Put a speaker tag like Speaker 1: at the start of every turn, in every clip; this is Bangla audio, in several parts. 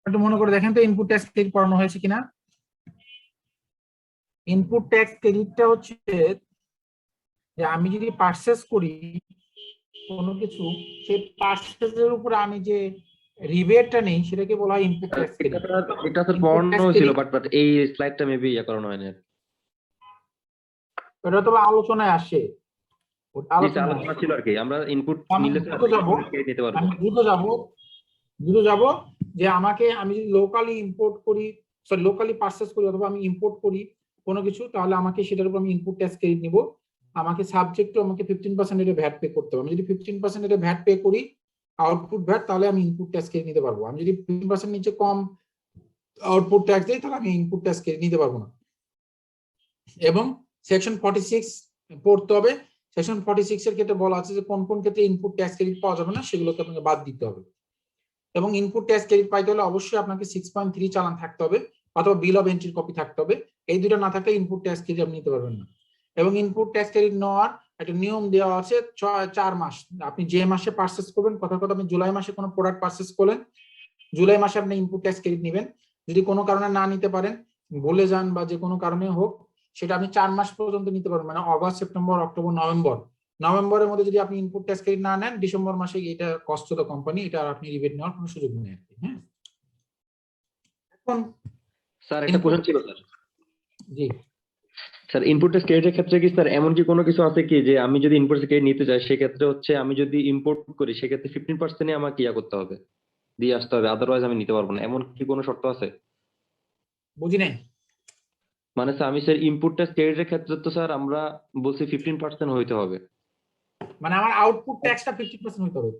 Speaker 1: একটু মনে করে দেখেন তো ইনপুট ট্যাক্স ক্রেডিট পড়ানো হয়েছে কিনা। ইনপুট ট্যাক্স ক্রেডিটটা হচ্ছে যে আমি যদি পারচেজ করি কোনো কিছু, সেই পারচেজের উপরে আমি যে রিবেটটা নেই সেটাকে বলা হয় ইনপুট ট্যাক্স
Speaker 2: এটা
Speaker 1: ক্রেডিট।
Speaker 2: এটা তো
Speaker 1: ইনপুট
Speaker 2: পড়ানো
Speaker 1: ট্যাক্স
Speaker 2: ছিল,
Speaker 1: ক্রেডিট
Speaker 2: বাট এই স্লাইডটা মেবি করানো হয়নি।
Speaker 1: এটা তো আলোচনায় আসে, ওটা
Speaker 2: জি স্যার,
Speaker 1: আলোচনায়
Speaker 2: আলোচনা
Speaker 1: আসে।
Speaker 2: ছিল আর কি। আমরা ইনপুট
Speaker 1: আমি
Speaker 2: নিলে
Speaker 1: দ্রুত যাব,
Speaker 2: নিতে পারবো।
Speaker 1: আমি দ্রুত যাব যে আমি যদি লোকালি ইম্পোর্ট করি, সরি লোকালি পারচেজ করি অথবা আমি ইম্পোর্ট করি কোনো কিছু, তাহলে আমাকে সেটার উপর আমি ইনপুট ট্যাক্স ক্রেডিট নিব। আমাকে সাবজেক্ট আমাকে 15% এর ভ্যাট পে করতে হবে। আমি যদি 15% এর ভ্যাট পে করি আউটপুট ভ্যাট, তাহলে আমি ইনপুট ট্যাক্স ক্রেডিট নিতে পারবো। আমি যদি 15% নিচে কম আউটপুট ট্যাক্স দিই তাহলে আমি ইনপুট ট্যাক্স ক্রেডিট নিতে পারবো না। এবং সেকশন 46 পড়তে হবে। সেকশন 46 এর ক্ষেত্রে বলা আছে যে কোন কোন ক্ষেত্রে ইনপুট ট্যাক্স ক্রেডিট পাওয়া যাবে না, সেগুলোকে আপনাকে বাদ দিতে হবে। এবং ইনপুট ট্যাক্স ক্রেডিট পাইতে হলে অবশ্যই আপনাকে 6.3 চালান থাকতে হবে অথবা বিল অফ এন্ট্রির কপি থাকতে হবে। এই দুটো না থাকলে ইনপুট ট্যাক্স ক্রেডিট আপনি নিতে পারবেন না। এবং ইনপুট ট্যাক্স ক্রেডিট নেওয়ার একটা নিয়ম দেওয়া আছে 4 মাস। আপনি যে মাসে পারচেজ করবেন, কথার কথা আপনি জুলাই মাসে কোনো প্রোডাক্ট পারচেজ করলেন, জুলাই মাসে আপনি ইনপুট ট্যাক্স ক্রেডিট নেবেন। যদি কোনো কারণে না নিতে পারেন, বলে যান বা যে কোনো কারণে হোক, সেটা আপনি 4 মাস পর্যন্ত নিতে পারবেন। মানে অগস্ট, সেপ্টেম্বর, অক্টোবর, নভেম্বরের মধ্যে যদি আপনি ইনপুট ট্যাক্স ক্রেডিট না নেন, ডিসেম্বর মাসে এটা কস্ট তো কোম্পানি, এটা আর আপনি রিবেট নেওয়ার কোনো সুযোগ নেই আর কি। হ্যাঁ, এখন
Speaker 2: স্যার একটা
Speaker 1: ইনপুট,
Speaker 2: কোশ্চেন ছিল স্যার।
Speaker 1: জি
Speaker 2: স্যার ইনপুট ট্যাক্স ক্রেডিটের ক্ষেত্রে কি স্যার এমন কি কোনো কিছু আছে কি যে আমি যদি ইনপুট ট্যাক্স ক্রেডিট নিতে চাই, সেক্ষেত্রে হচ্ছে আমি যদি ইম্পোর্ট করি সেক্ষেত্রে 15% আমাকে ইয়া করতে হবে, দিয়ে আসতে হবে, আদারওয়াইজ আমি নিতে পারবো না, এমন কি কোনো শর্ত আছে?
Speaker 1: বুঝি নাই।
Speaker 2: মানে স্যার আমি স্যার ইনপুট ট্যাক্স ক্রেডিটের ক্ষেত্রে তো স্যার আমরা বলছি 15% হইতে হবে।
Speaker 1: মানে আমার আউটপুট ট্যাক্সটা 50% হতে হবে।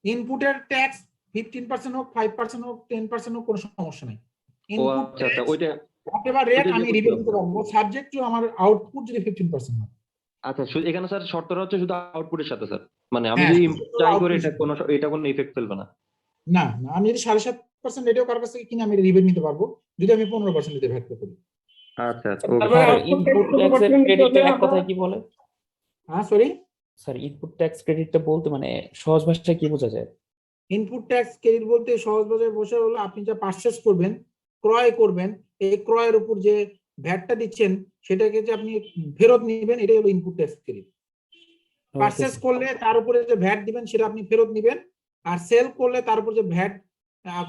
Speaker 1: ইনপুটের ট্যাক্স 15% হোক, 5% হোক, 10% হোক, কোনো সমস্যা নাই।
Speaker 2: ও
Speaker 1: ইনপুট
Speaker 2: আচ্ছা আচ্ছা,
Speaker 1: ট্যাক্স
Speaker 2: ওইটা
Speaker 1: whatever রেট
Speaker 2: ওইটা
Speaker 1: আমি
Speaker 2: দিয়ে করতে
Speaker 1: রিবেট
Speaker 2: হবে।
Speaker 1: দিতে পারবো, সাবজেক্ট টু আমার আউটপুট যদি 15% হয়।
Speaker 2: আচ্ছা, এখানে স্যার শর্তটা হচ্ছে শুধু আউটপুটের সাথে স্যার, মানে আমি
Speaker 1: হ্যাঁ,
Speaker 2: যদি input চাই করে
Speaker 1: আউটপুট।
Speaker 2: এটা কোনো ইফেক্ট ফেলবে না।
Speaker 1: না না, আমি যদি 7.5% রেটেও কারোর কাছ থেকে কিনে আমি রিবেট নিতে পারবো, যদি আমি 15% দিতে ভ্যাট পে করি।
Speaker 2: আচ্ছা আচ্ছা,
Speaker 3: স্যার
Speaker 2: ওকে।
Speaker 3: ইনপুট ট্যাক্সের ক্রেডিটটা এক কথায় কি বলে?
Speaker 1: হ্যাঁ সরি,
Speaker 3: স্যার ইনপুট ট্যাক্স ক্রেডিটটা বলতে মানে সহজ ভাষায় কি বোঝা যায়?
Speaker 1: ইনপুট ট্যাক্স ক্রেডিট বলতে সহজ ভাষায় বসে হলো আপনি যা পারচেস করবেন, ক্রয় করবেন, এই ক্রয়ের উপর যে ভ্যাটটা দিচ্ছেন সেটাকে যে আপনি ফেরত নেবেন, এটাই হলো ইনপুট ট্যাক্স ক্রেডিট।
Speaker 3: ওকে
Speaker 1: পারচেস
Speaker 3: স্যার।
Speaker 1: করলে তার উপরে যে ভ্যাট দিবেন সেটা আপনি ফেরত নেবেন, আর সেল করলে তার উপর যে ভ্যাট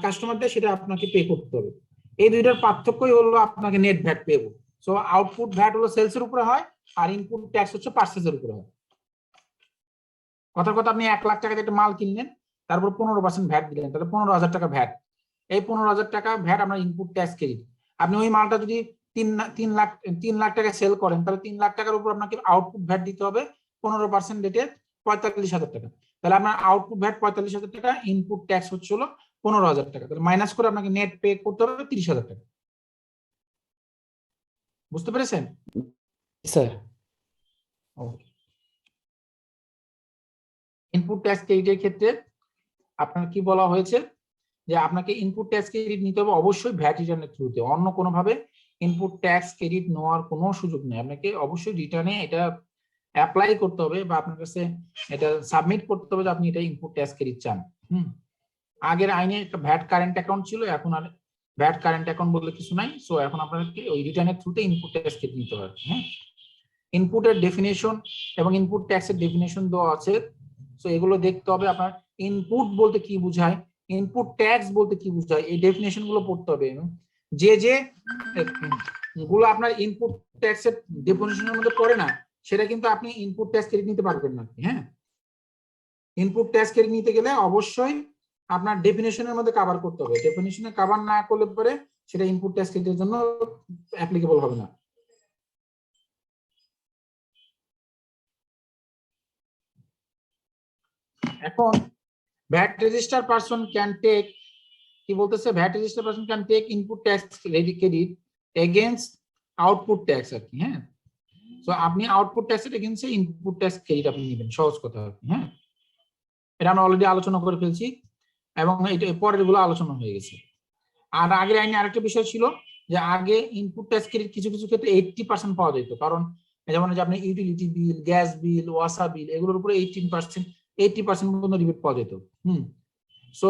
Speaker 1: কাস্টমার দেয় সেটা আপনাকে পে করতে হবে। এই দুইটার পার্থক্যই হলো আপনাকে নেট ভ্যাট পেবো। সো আউটপুট ভ্যাট হলো সেলস এর উপরে হয়, আর ইনপুট ট্যাক্স হচ্ছে পারচেজের উপরে হয়। কথার কথা, আপনি 1 লাখ টাকা দিয়ে একটা মাল কিনলেন, তারপর 15% ভ্যাট দিলেন, তাহলে 15,000 টাকা ভ্যাট। এই 15,000 টাকা ভ্যাট আমরা ইনপুট ট্যাক্স ক্রেডিট। আপনি ওই মালটা যদি 3 লাখ টাকা সেল করেন, তাহলে 3 লাখ টাকার উপর আপনাকে আউটপুট ভ্যাট দিতে হবে 15% রেটে 45,000 টাকা। তাহলে আপনার আউটপুট ভ্যাট 45,000 টাকা, ইনপুট ট্যাক্স হচ্ছে হলো 15,000 টাকা। তাহলে মাইনাস করে আপনাকে নেট পে করতে হবে 30,000 টাকা। বুঝতে পেরেছেন?
Speaker 3: Sir
Speaker 1: okay. ইনপুট ট্যাক্স ক্রেডিটের ক্ষেত্রে আপনার কি বলা হয়েছে যে আপনাকে ইনপুট ট্যাক্স ক্রেডিট নিতে হবে অবশ্যই ভ্যাট রিটার্নের থ্রুতে, অন্য কোনোভাবে ইনপুট ট্যাক্স ক্রেডিট নেওয়ার কোনো সুযোগ নেই। আপনাকে অবশ্যই রিটার্নে এটা অ্যাপ্লাই করতে হবে বা আপনার কাছে এটা সাবমিট করতে হবে যে আপনি এটা ইনপুট ট্যাক্স ক্রেডিট চান। আগের আইনে একটা ভ্যাট কারেন্ট অ্যাকাউন্ট ছিল, এখন আর ভ্যাট কারেন্ট অ্যাকাউন্ট বলতে কিছু নাই। সো এখন আপনাকে ওই রিটার্নের থ্রুতে ইনপুট ট্যাক্স ক্রেডিট নিতে হবে। হ্যাঁ, ইনপুটের ডেফিনেশন এবং ইনপুট ট্যাক্সের ডেফিনেশন দেওয়া আছে। সো এগুলো দেখতে হবে আপনার ইনপুট বলতে কি বোঝায়, ইনপুট ট্যাক্স বলতে কি বোঝায়, এই ডেফিনেশন গুলো পড়তে হবে। যে যে গুলো আপনার ইনপুট ট্যাক্সের ডেফিনেশনের মধ্যে পড়ে না, সেটা কিন্তু আপনি ইনপুট ট্যাক্স ক্রেডিট নিতে পারবেন না। হ্যাঁ, ইনপুট ট্যাক্স ক্রেডিট নিতে গেলে অবশ্যই আপনার ডেফিনেশনের মধ্যে কভার করতে হবে। ডেফিনেশনে কভার না করলে পরে সেটা ইনপুট ট্যাক্স ক্রেডিটের জন্য অ্যাপ্লিকেবল হবে না। এখন VAT register person can take, কি বলতেছে, VAT register person can take input tax credit against output tax আর কি। হ্যাঁ, সো আপনি আউটপুট ট্যাক্সের এগেইনস্টে ইনপুট ট্যাক্স ক্রেডিট আপনি নেবেন, সহজ কথা আর কি। হ্যাঁ, এটা আমরা অলরেডি আলোচনা করে ফেলছি এবং এটা পরের গুলো আলোচনা হয়ে গেছে। আর আগের আইনে আরেকটা বিষয় ছিল যে আগে ইনপুট ট্যাক্স ক্রেডিট কিছু কিছু ক্ষেত্রে 80% পাওয়া যেত, কারণ যেমন যে আপনি ইউটিলিটি বিল, গ্যাস বিল, ওয়াসা বিল, এগুলোর উপরে 80% পর্যন্ত রিবেট পাওয়া যেত। সো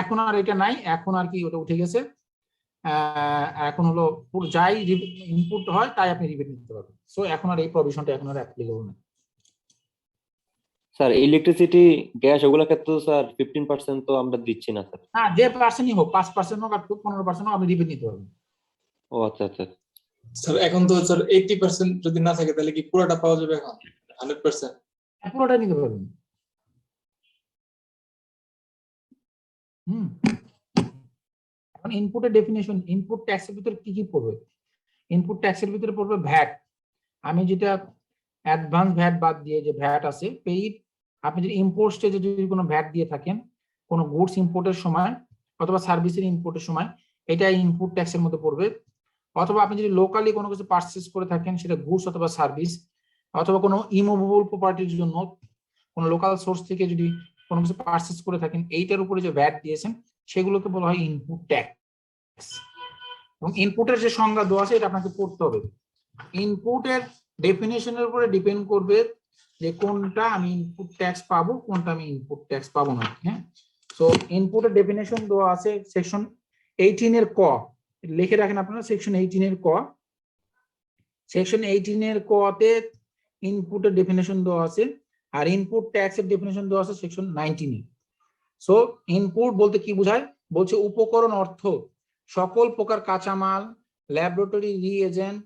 Speaker 1: এখন আর এটা নাই, এখন আর কি ওটা উঠে গেছে। এখন হলো যাই ইনপুট হয় তাই আপনি রিবেট নিতে পারবেন। সো এখন আর এই প্রভিশনটা এখন আর অ্যাপ্লিকেবল না।
Speaker 2: স্যার ইলেকট্রিসিটি, গ্যাস ওগুলোর ক্ষেত্রে তো স্যার 15% তো আমরা দিচ্ছি না স্যার।
Speaker 1: হ্যাঁ, যে পার্সেন্টই হোক, 5% হোক আর 15% হোক, আপনি রিবেট নিতে পারবেন।
Speaker 2: ও আচ্ছা আচ্ছা।
Speaker 4: স্যার এখন তো স্যার 80% যদি না থাকে তাহলে কি পুরোটা পাওয়া যাবে এখন 100%?
Speaker 1: পুরোটাই নিতে পারবেন। এখন ইনপুটের ডেফিনেশন, ইনপুট ট্যাক্সের ভিতরে কি কি পড়বে? ইনপুট ট্যাক্সের ভিতরে পড়বে ভ্যাট। আমি যেটা অ্যাডভান্স ভ্যাট বাদ দিয়ে যে ভ্যাট আছে পেইড, আপনি যদি ইম্পোর্ট স্টেজে যদি কোনো ভ্যাট দিয়ে থাকেন কোনো গুডস ইম্পোর্টের সময় অথবা সার্ভিসের ইম্পোর্টের সময়, এটা ইনপুট ট্যাক্সের মধ্যে পড়বে। অথবা আপনি যদি লোকালি কোনো কিছু পারচেজ করে থাকেন, সেটা গুডস অথবা সার্ভিস, অথবা কোনো ইমুভেবল প্রপার্টির জন্য কোনো লোকাল সোর্স থেকে যদি কোনো কিছু পারচেজ করে থাকেন, এইটার উপরে যে ভ্যাট দিয়েছেন সেগুলোকে বলা হয় ইনপুট ট্যাক্স। এবং ইনপুটের যে সংজ্ঞা দেওয়া আছে এটা আপনাকে পড়তে হবে। ইনপুটের ডেফিনেশনের উপরে ডিপেন্ড করবে যে কোনটা আমি ইনপুট ট্যাক্স পাবো, কোনটা আমি ইনপুট ট্যাক্স পাবো না। হ্যাঁ, সো ইনপুটের ডেফিনেশন দেওয়া আছে সেকশন 18 এর ক, লিখে রাখেন আপনারা সেকশন 18 এর ক। সেকশন 18 এর ক তে ইনপুটের ডেফিনেশন দেওয়া আছে, আর ইনপুট ট্যাক্সের ডেফিনেশন দেওয়া আছে সেকশন 19 এ। সো ইনপুট বলতে কি বোঝায়? বলছে উপকরণ অর্থ সকল প্রকার কাঁচামাল, laboratory reagent,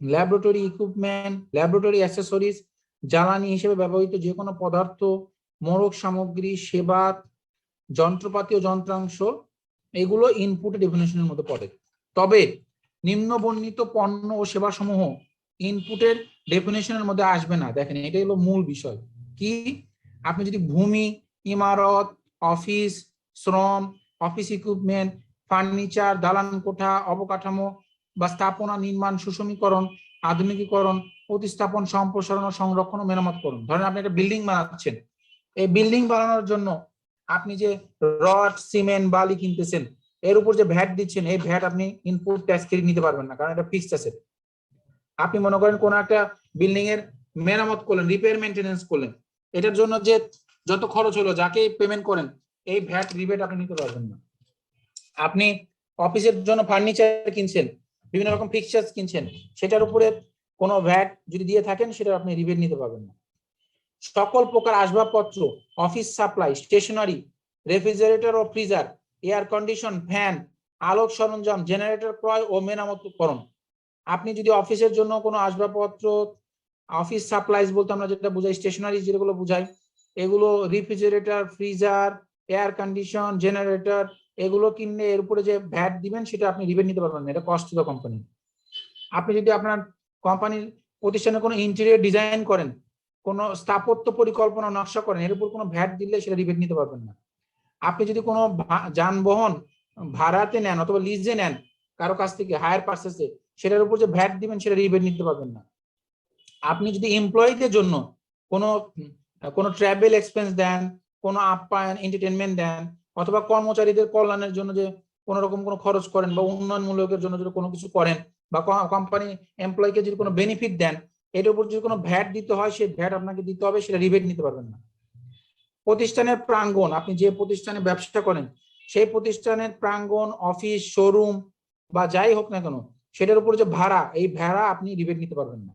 Speaker 1: laboratory equipment, laboratory accessories, জ্বালানি হিসেবে ব্যবহৃত যে কোনো পদার্থ, মোড়ক সামগ্রী, সেবা, যন্ত্রপাতি ও যন্ত্রাংশ, এগুলো ইনপুট ডেফিনেশনের মধ্যে পড়ে। তবে নিম্ন বর্ণিত পণ্য ও সেবা সমূহ ইনপুটের ডেফিনেশনের মধ্যে আসবে না। দেখেন, এটাই হলো মূল বিষয়। কি? আপনি যদি ভূমি, ইমারত, অফিস, শ্রম, অফিস ইকুইপমেন্ট, ফার্নিচার, দালান কোঠা, অবকাঠামো বা স্থাপনা নির্মাণ, সুষমীকরণ, আধুনিকীকরণ, প্রতিস্থাপন, সম্প্রসারণ, সংরক্ষণ ও মেরামত করুন। ধরেন আপনি একটা বিল্ডিং বানাচ্ছেন, এই বিল্ডিং বানানোর জন্য আপনি যে রড, সিমেন্ট, বালি কিনতেছেন, এর উপর যে ভ্যাট দিচ্ছেন, এই ভ্যাট আপনি ইনপুট ট্যাক্স ক্রেডিট নিতে পারবেন না, কারণ এটা ফিক্সড অ্যাসেট। আপনি মনে করেন কোন একটা বিল্ডিং এর মেরামত করলেন, রিপেয়ার মেইনটেনেন্স করলেন, এটার জন্য যে যত খরচ হলো যাকে পেমেন্ট করেন, এই ভ্যাট রিবেট আপনি নিতে পারবেন না। আপনি অফিসের জন্য ফার্নিচার কিনছেন, বিভিন্ন রকম ফিক্সচার্স কিনছেন, সেটার উপরে কোনো ভ্যাট যদি দিয়ে থাকেন সেটা আপনি রিবেট নিতে পারবেন না। সকল প্রকার আসবাবপত্র, অফিস সাপ্লাই, স্টেশনারি, রেফ্রিজারেটর ও ফ্রিজার, এয়ার কন্ডিশন, ফ্যান, আলোক সরঞ্জাম, জেনারেটর ক্রয় ও মেরামতকরণ। আপনি যদি অফিসের জন্য কোনো আসবাবপত্র, অফিস সাপ্লাইজ বলতে আমরা যেটা বুঝাই, স্টেশনারি যেগুলো বুঝাই, এগুলো refrigerator, freezer, air condition, generator, এগুলো কিনলে এর উপরে যে ভ্যাট দিবেন সেটা আপনি রিবেট নিতে পারবেন না, এটা কস্ট টু দ্য কোম্পানি। আপনি যদি আপনার কোম্পানির প্রতিষ্ঠানে কোনো ইন্টেরিয়র ডিজাইন করেন, কোনো স্থাপত্য পরিকল্পনা নকশা করেন, এর উপর কোনো ভ্যাট দিলে সেটা রিবেট নিতে পারবেন না। আপনি যদি কোনো যানবাহন ভাড়াতে নেন অথবা লিজে নেন কারো কাছ থেকে হায়ার পারচেজে, সেটার উপর যে ভ্যাট দিবেন সেটা রিবেট নিতে পারবেন না। আপনি যদি এমপ্লয়ীদের জন্য কোনো কোনো ট্রাভেল এক্সপেন্স দেন, কোনো আপ্যায়ন, এন্টারটেনমেন্ট দেন, অথবা কর্মচারীদের কল্যাণের জন্য যে কোনো রকম কোনো খরচ করেন বা উন্নয়নমূলকের জন্য যদি কোনো কিছু করেন, বা কোম্পানি এমপ্লয়ীকে যদি কোনো বেনিফিট দেন, এটার উপর যদি কোনো ভ্যাট দিতে হয়, সেই ভ্যাট আপনাকে দিতে হবে, সেটা রিবেট নিতে পারবেন না। প্রতিষ্ঠানের প্রাঙ্গণ, আপনি যে প্রতিষ্ঠানে ব্যবসা করেন সেই প্রতিষ্ঠানের প্রাঙ্গণ, অফিস, শোরুম বা যাই হোক না কেন, সেটার উপর যে ভাড়া, এই ভাড়া আপনি রিবেট নিতে পারবেন না।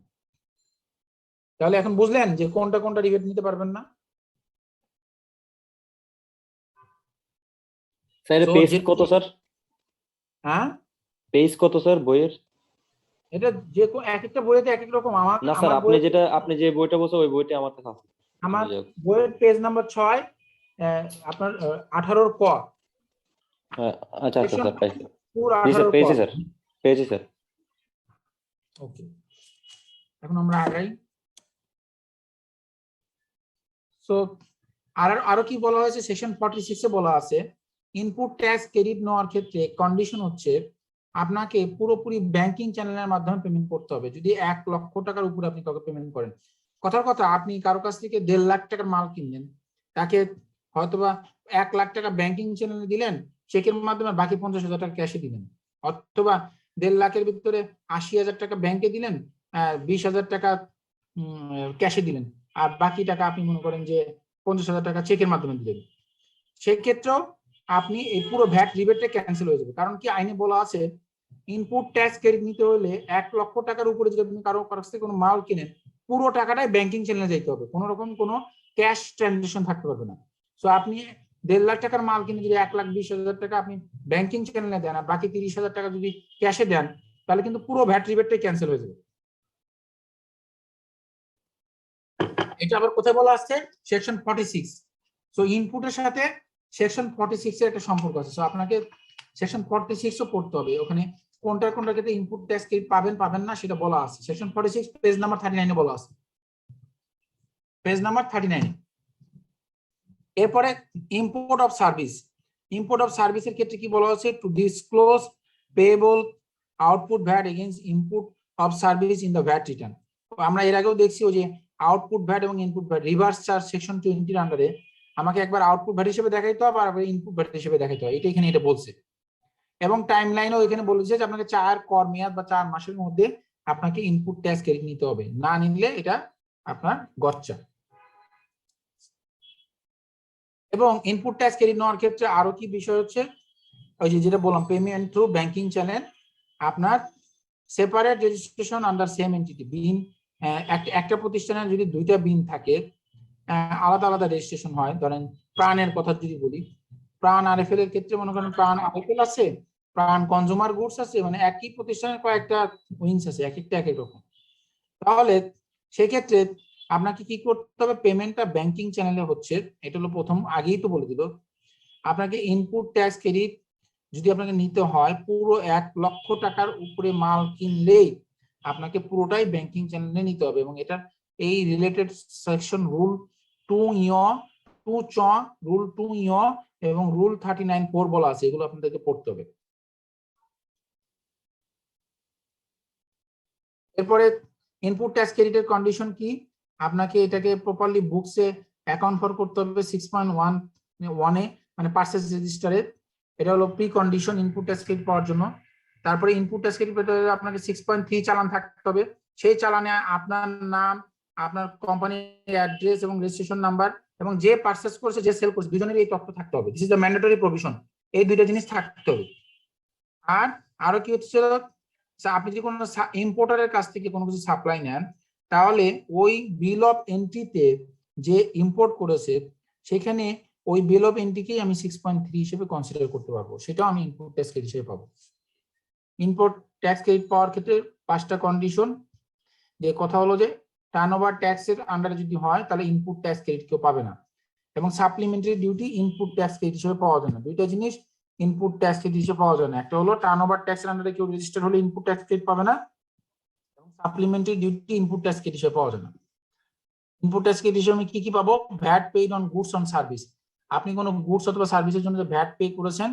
Speaker 1: তাহলে এখন বুঝলেন যে কোনটা কোনটা রিবেট নিতে পারবেন না।
Speaker 2: স্যার
Speaker 1: So,
Speaker 2: পেজ কত স্যার?
Speaker 1: হ্যাঁ,
Speaker 2: পেজ কত স্যার বইয়ের?
Speaker 1: এটা যে এক একটা বইতে এক এক রকম।
Speaker 2: না স্যার, আপনি যে বইটা বলছেন ওই বইটা আমার কাছে আছে।
Speaker 1: আমার বইয়ের পেজ নাম্বার 6, আপনার 18 ক।
Speaker 2: আচ্ছা আচ্ছা স্যার, পাইছি।
Speaker 1: পুরো
Speaker 2: জি স্যার,
Speaker 1: 18 ক।
Speaker 2: পেয়েছি স্যার, পেয়েছি স্যার।
Speaker 1: ওকে, এখন আমরা আগাই। সো আরো কি বলা হয়েছে, সেকশন 46 এ বলা আছে ইনপুট ট্যাক্স ক্রেডিট নেওয়ার ক্ষেত্রে কন্ডিশন হচ্ছে আপনাকে পুরোপুরি ব্যাংকিং চ্যানেলের মাধ্যমে পেমেন্ট করতে হবে। যদি 1 লক্ষ টাকার উপরে আপনি কাউকে পেমেন্ট করেন, কথার কথা আপনি কারো কাছ থেকে 1.5 লাখ টাকার মাল কিনলেন, তাকে হয়তোবা 1 লাখ টাকা ব্যাংকিং চ্যানেলে দিলেন, চেকের মাধ্যমে বাকি 50,000 টাকা ক্যাশে দিলেন, অথবা 1.5 লাখের ভিতরে 80,000 টাকা ব্যাংকে দিলেন, 20,000 টাকা ক্যাশে দিলেন, আর বাকি টাকা আপনি মনে করেন যে 50,000 টাকা চেকের মাধ্যমে দিলেন। সেক্ষেত্রেও আপনি এই পুরো ভ্যাট রিবেটটা ক্যান্সেল হয়ে যাবে। কারণ কি আইনে বলা আছে ইনপুট ট্যাক্স ক্রেডিট নিতে হলে 1 লক্ষ টাকার উপরে যদি আপনি কারো কাছ থেকে কোনো মাল কিনেন পুরো টাকাটাই ব্যাংকিং চ্যানেলে যেতে হবে, কোনো রকম কোনো ক্যাশ ট্রানজাকশন থাকতে পারবে না। সো আপনি 1.5 লাখ টাকার মাল কিনে যদি 1,20,000 টাকা আপনি ব্যাংকিং চ্যানেলে দেন আর বাকি 30,000 টাকা যদি ক্যাশে দেন তাহলে কিন্তু পুরো ভ্যাট রিবেটটাই ক্যান্সেল হয়ে যাবে। এটা আবার কোথায় বলা আছে? সেকশন 46। সো ইনপুটের সাথে সেকশন 46 এর একটা সম্পর্ক আছে। সো আপনাকে সেকশন 46 ও পড়তে হবে, ওখানে কোনটা ক্ষেত্রে ইনপুট ট্যাক্স ক্রেডিট পাবেন পাবেন না সেটা বলা আছে। সেকশন 46 পেজ নাম্বার 39 এ বলা আছে, পেজ নাম্বার 39। এরপরে import of service. Import of সার্ভিসের ক্ষেত্রে কি বলা আছে? To disclose payable output VAT against input of service in the VAT return. আমরা এর আগেও দেখছি যে আউটপুট ভ্যাট এবং input VAT reverse charge section 20 এর আন্ডারে আমাকে একবার আউটপুট ভ্যাট হিসেবে দেখাইতে হবে আর ইনপুট ভ্যাট হিসেবে দেখাইতে হবে, এটা এখানে এটা বলছে। এবং টাইম লাইনও এখানে বলেছে যে আপনাকে 4 কর মেয়াদ বা 4 মাসের মধ্যে আপনাকে ইনপুট ট্যাক্স ক্রেডিট নিতে হবে, না নিলে এটা আপনার গচ্চা। এবং ইনপুট ট্যাক্স ক্রেডিট নেওয়ার ক্ষেত্রে আরো কি বিষয় হচ্ছে, ওই যে যেটা বললাম পেমেন্ট থ্রু ব্যাংকিং চ্যানেল, আপনার separate registration under same entity. BIN একটা প্রতিষ্ঠানের যদি 2টা বিন থাকে আলাদা আলাদা রেজিস্ট্রেশন হয়। ধরেন প্রাণের কথা যদি বলি, প্রাণ আরএফএল এর ক্ষেত্রে মনে করেন প্রাণ আরএফএল আছে, প্রাণ কনজিউমার গুডস আছে, মানে একই প্রতিষ্ঠানের কয়েকটা উইংস আছে, এক একটা এক এক রকম। তাহলে সেক্ষেত্রে আপনাকে কি করতে হবে? পেমেন্টটা ব্যাংকিং চ্যানেলে হচ্ছে, এটা হলো প্রথম, আগেই তো বলে দিল। আপনাকে ইনপুট ট্যাক্স ক্রেডিট যদি আপনাকে নিতে হয় পুরো 1 লক্ষ টাকার উপরে মাল কিনলেই আপনাকে পুরোটাই ব্যাংকিং চ্যানেলে নিতে হবে। এবং এটা এই রিলেটেড সেকশন রুল 2 চ রুল 2 এবং রুল 39(4) বলা আছে, এগুলো আপনাদেরকে পড়তে হবে। এরপরে ইনপুট ট্যাক্স ক্রেডিটের কন্ডিশন কি? আপনাকে এটাকে প্রপারলি বুকসে অ্যাকাউন্ট ফর করতে হবে 6.1 এ, মানে পারচেজ রেজিস্টারে। এটা হলো precondition input tax credit পাওয়ার জন্য। তারপরে ইনপুট ট্যাক্স ক্রেডিট পেতে হলে আপনাকে 6.3 চালান থাকতে হবে। সেই চালানে আপনার নাম, আপনার কোম্পানির অ্যাড্রেস এবং রেজিস্ট্রেশন নাম্বার এবং যে পারচেজ করছে যে সেল করছে দুজনের এই তথ্য থাকতে হবে। This is the mandatory provision, এই দুইটা জিনিস থাকতে হবে। আর আরো কি হচ্ছে, আপনি যদি কোনো ইম্পোর্টারের কাছ থেকে কোনো কিছু সাপ্লাই নেন তাহলে ওই বিল অফ এন্ট্রিতে যে ইম্পোর্ট করেছে সেখানে ওই বিল অফ এন্ট্রিকেই আমি 6.3 হিসেবে কনসিডার করতে পারবো, সেটাও আমি ইনপুট ট্যাক্স ক্রেডিট হিসেবে পাবো। ইনপুট ট্যাক্স ক্রেডিট পাওয়ার ক্ষেত্রে 5টা কন্ডিশন। যে কথা হলো যে টার্নওভার ট্যাক্সের আন্ডারে যদি হয় তাহলে ইনপুট ট্যাক্স ক্রেডিট কেউ পাবে না, এবং supplementary duty input tax credit হিসেবে পাওয়া যায় না। দুইটা জিনিস ইনপুট ট্যাক্স ক্রেডিট হিসেবে পাওয়া যায় না, একটা হলো টার্নওভার ট্যাক্সের আন্ডারে কেউ রেজিস্টার হলে ইনপুট ট্যাক্স ক্রেডিট পাবে না, এবং supplementary duty input tax credit হিসেবে পাওয়া যায় না। ইনপুট ট্যাক্স ক্রেডিট হিসেবে আমি কি কি পাবো? VAT paid on goods on service. আপনি কোনো গুডস অথবা সার্ভিসের জন্য যে ভ্যাট পে করেছেন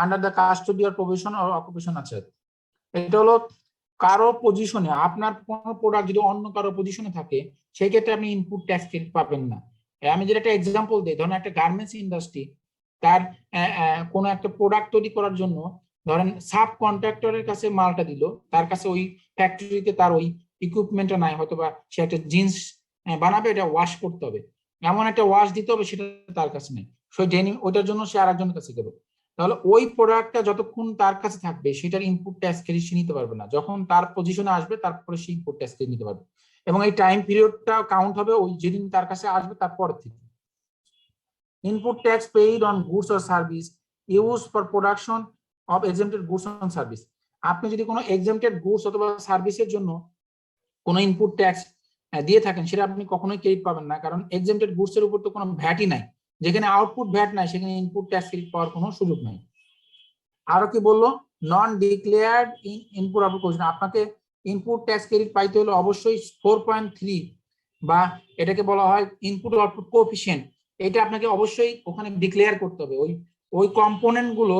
Speaker 1: under the custody or provision or occupation আছে, এটা হলো কারো পজিশনে, আপনার কোনো প্রোডাক্ট যদি অন্য কারো পজিশনে থাকে সেই ক্ষেত্রে আপনি ইনপুট ট্যাক্স ক্রেডিট পাবেন না। আমি যেটা একটা এক্সাম্পল দিই, ধরেন একটা গার্মেন্টস ইন্ডাস্ট্রি তার কোনো একটা প্রোডাক্ট তৈরি করার জন্য ধরেন সাব কন্ট্রাক্টরের কাছে মালটা দিল, তার কাছে ওই ফ্যাক্টরিতে তার ওই ইকুইপমেন্টটা নাই, হয়তো বা সে একটা জিন্স বানাবে, এটা ওয়াশ করতে হবে, এমন একটা ওয়াশ দিতে হবে, সেটা তার কাছে নেই, সেই ডেনিম ওইটার জন্য সে আরেকজনের কাছে গেল। তাহলে ওই প্রোডাক্টটা যতক্ষণ তার কাছে থাকবে সেটার ইনপুট ট্যাক্স ক্রেডিট সে নিতে পারবে না, যখন তার পজিশনে আসবে তারপরে সে ইনপুট ট্যাক্স ক্রেডিট নিতে পারবে, এবং এই টাইম পিরিয়ডটা কাউন্ট হবে ওই যেদিন তার কাছে আসবে তারপর থেকে। Input tax paid on goods or service use for production of exempted goods on service. আপনি যদি কোনো এক্সেম্পটেড গুডস অথবা সার্ভিসের জন্য কোনো ইনপুট ট্যাক্স দিয়ে থাকেন সেটা আপনি কখনোই ক্রেডিট পাবেন না, কারণ এক্সেম্পটেড গুডস এর উপর তো কোনো ভ্যাটই নাই। যেখানে আউটপুট ভ্যাট নাই সেখানে ইনপুট ট্যাক্স ক্রেডিট পাওয়ার কোনো সুযোগ নাই। আরো কি বললো? নন ডিক্লেয়ার্ড ইনপুট আউটপুট কোএফিসিয়েন্ট। আপনাকে ইনপুট ট্যাক্স ক্রেডিট পাইতে হলে অবশ্যই 4.3 বা এটাকে বলা হয় ইনপুট আউটপুট কোএফিসিয়েন্ট, এটা আপনাকে অবশ্যই ওখানে ডিক্লেয়ার করতে হবে। ওই কম্পোনেন্ট গুলো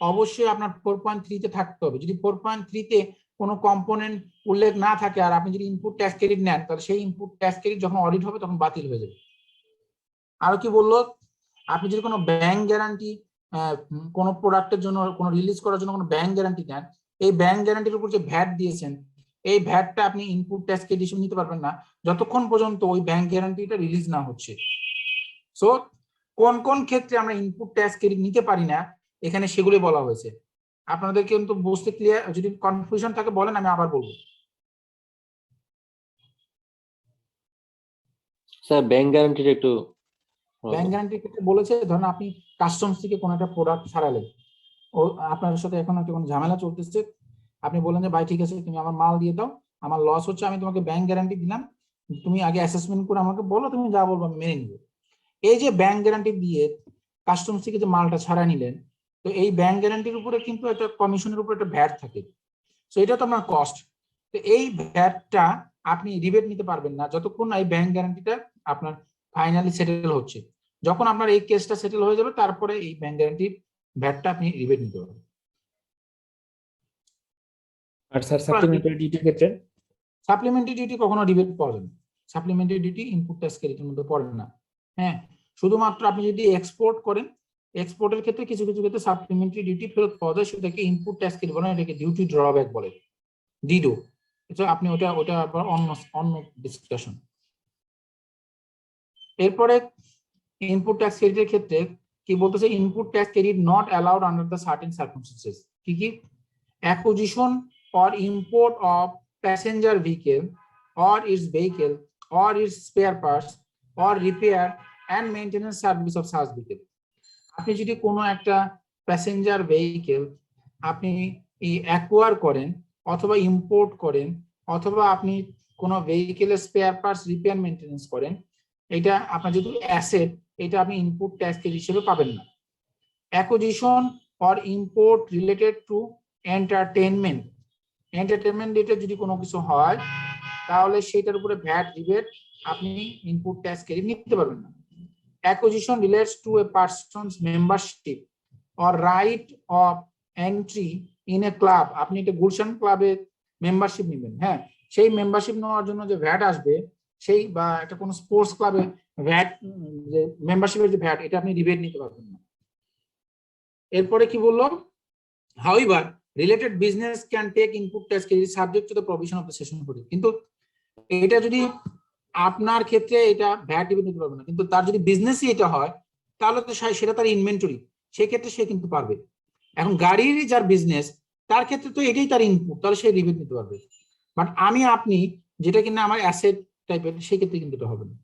Speaker 1: অবশ্যই আপনার 4.3 তে থাকতে হবে। যদি 4.3 তে কোনো কম্পোনেন্ট উল্লেখ না থাকে আর আপনি যদি ইনপুট ট্যাক্স ক্রেডিট নেন তাহলে সেই ইনপুট ট্যাক্স ক্রেডিট যখন অডিট হবে তখন বাতিল হয়ে যাবে। আরো কি বললো? আপনি যদি কোনো ব্যাংক গ্যারান্টি কোনো প্রোডাক্টের জন্য কোনো রিলিজ করার জন্য কোনো ব্যাংক গ্যারান্টি নেন, এই ব্যাংক গ্যারান্টির উপর যে ভ্যাট দিয়েছেন এই ভ্যাটটা আপনি ইনপুট ট্যাক্স ক্রেডিট হিসেবে নিতে পারবেন না যতক্ষণ পর্যন্ত ওই ব্যাংক গ্যারান্টিটা রিলিজ না হচ্ছে। সো কোন কোন ক্ষেত্রে আমরা ইনপুট ট্যাক্স ক্রেডিট নিতে পারি না এখানে সেগুলো বলা হয়েছে। আপনাদের কিন্তু বুঝতে ক্লিয়ার, যদি কনফিউশন থাকে বলেন, আমি আবার বলবো।
Speaker 2: স্যার ব্যাংক গ্যারান্টিটা একটু
Speaker 1: ব্যাংক গ্যারান্টির ক্ষেত্রে বলেছে, ধরেন আপনি কাস্টমস থেকে কোনো একটা প্রোডাক্ট ছাড়ালেন, ও আপনার সাথে এখন একটা কোনো ঝামেলা চলতেছে, আপনি বলেন যে ভাই ঠিক আছে তুমি আমার মাল দিয়ে দাও, আমার লস হচ্ছে, আমি তোমাকে ব্যাংক গ্যারান্টি দিলাম, তুমি আগে অ্যাসেসমেন্ট করে আমাকে বলো, তুমি যা বলবো আমি মেনে নিব। এই যে ব্যাংক গ্যারান্টি দিয়ে কাস্টমস থেকে যে মালটা ছাড়া নিলেন, তো এই ব্যাংক গ্যারান্টির উপরে কিন্তু একটা কমিশনের উপরে একটা ভ্যাট থাকে, তো এটা তো আপনার কস্ট। তো এই ভ্যাটটা আপনি রিবেট নিতে পারবেন না যতক্ষণ না এই ব্যাংক গ্যারান্টিটা আপনার ফাইনালি সেটেল হচ্ছে। যখন আপনার এই কেসটা সেটেল হয়ে যাবে তারপরে এই ব্যাংক গ্যারান্টির ভ্যাটটা আপনি রিবেট নিতে পারবেন।
Speaker 3: আর স্যার সাপ্লিমেন্টারি ডিউটির ক্ষেত্রে?
Speaker 1: সাপ্লিমেন্টারি ডিউটি কখনো রিবেট পাওয়া যাবে না। সাপ্লিমেন্টারি ডিউটি ইনপুট ট্যাক্স ক্রেডিটের মধ্যে পড়ে না। হ্যাঁ, শুধুমাত্র আপনি যদি এক্সপোর্ট করেন, এক্সপোর্টের ক্ষেত্রে কিছু কিছু ক্ষেত্রে সাপ্লিমেন্টারি ডিউটি ফেরত পাওয়া যায়, সেটাকে ইনপুট ট্যাক্স ক্রেডিট বলে না, এটাকে ডিউটি ড্রব্যাক বলে, ডিডো। এটা আপনি ওটা ওটা আবার অন্য অন্য ডিসকাশন। এরপরে ইনপুট ট্যাক্স ক্রেডিটের ক্ষেত্রে কি বলতেছে, input tax credit not allowed under the certain circumstances. কি কি? Acquisition or import of passenger vehicle or its vehicle or its spare parts or repair and maintenance service of such vehicle. আপনি যদি কোনো একটা প্যাসেঞ্জার ভেহিকেল আপনি অ্যাকোয়ার করেন অথবা ইম্পোর্ট করেন অথবা আপনি কোনো ভেহিকেলের স্পেয়ার পার্টস রিপেয়ার মেইনটেনেন্স করেন, এটা আপনার যেহেতু অ্যাসেট, এটা আপনি ইনপুট ট্যাক্স হিসেবে পাবেন না। Acquisition or import related to entertainment, entertainment related যদি কোনো কিছু হয় তাহলে সেটার উপরে ভ্যাট রিবেট আপনি ইনপুট ট্যাক্স ক্রেডিট নিতে পারবেন না। Acquisition relates to A persons membership or right of entry in a club, আপনি একটা গুলশান ক্লাবে মেম্বারশিপ নেবেন, হ্যাঁ, সেই মেম্বারশিপ নেওয়ার জন্য যে ভ্যাট আসবে, সেই বা একটা কোনো স্পোর্টস ক্লাবে ভ্যাট, যে মেম্বারশিপের যে ভ্যাট, এটা আপনি রিবেট নিতে পারবেন না। এরপরে কি বললো, however related business can take input tax credit subject to the provision of the session code, কিন্তু এটা যদি আপনার ক্ষেত্রে এটা ভ্যাট রিবেট নিতে পারবে না, কিন্তু তার যদি বিজনেসই এটা হয় তাহলে তো সেটা তার ইনভেন্টরি, সেই ক্ষেত্রে সে কিন্তু পারবে। এখন গাড়ির যার বিজনেস তার ক্ষেত্রে তো এটাই তার ইনপুট, তাহলে সে রিবেট নিতে পারবে। বাট আমি আপনি যেটা কিনা আমার অ্যাসেট টাইপের, সেই ক্ষেত্রে কিন্তু এটা হবে না।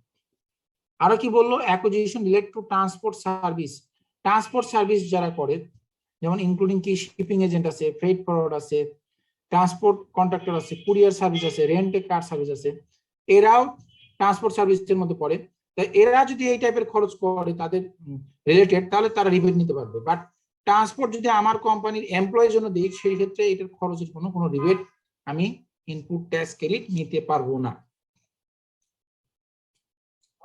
Speaker 1: আরো কি বললো, acquisition related to transport service, transport service যারা করে, যেমন ইনক্লুডিং কি শিপিং এজেন্ট আছে, ফ্রেট ফরওয়ার্ড আছে, ট্রান্সপোর্ট কন্ট্রাক্টর আছে, কুরিয়ার সার্ভিস আছে, রেন্ট এ কার সার্ভিস আছে, এরাও ট্রান্সপোর্ট সার্ভিসের মধ্যে পড়ে। তাই এরা যদি এই টাইপের খরচ করে তাদের রিলেটেড, তাহলে তারা রিবেট নিতে পারবে। বাট ট্রান্সপোর্ট যদি আমার কোম্পানির এমপ্লয়ের জন্য দিই, সেই ক্ষেত্রে এটার খরচের কোনো রিবেট আমি ইনপুট ট্যাক্স ক্রেডিট নিতে পারবো না।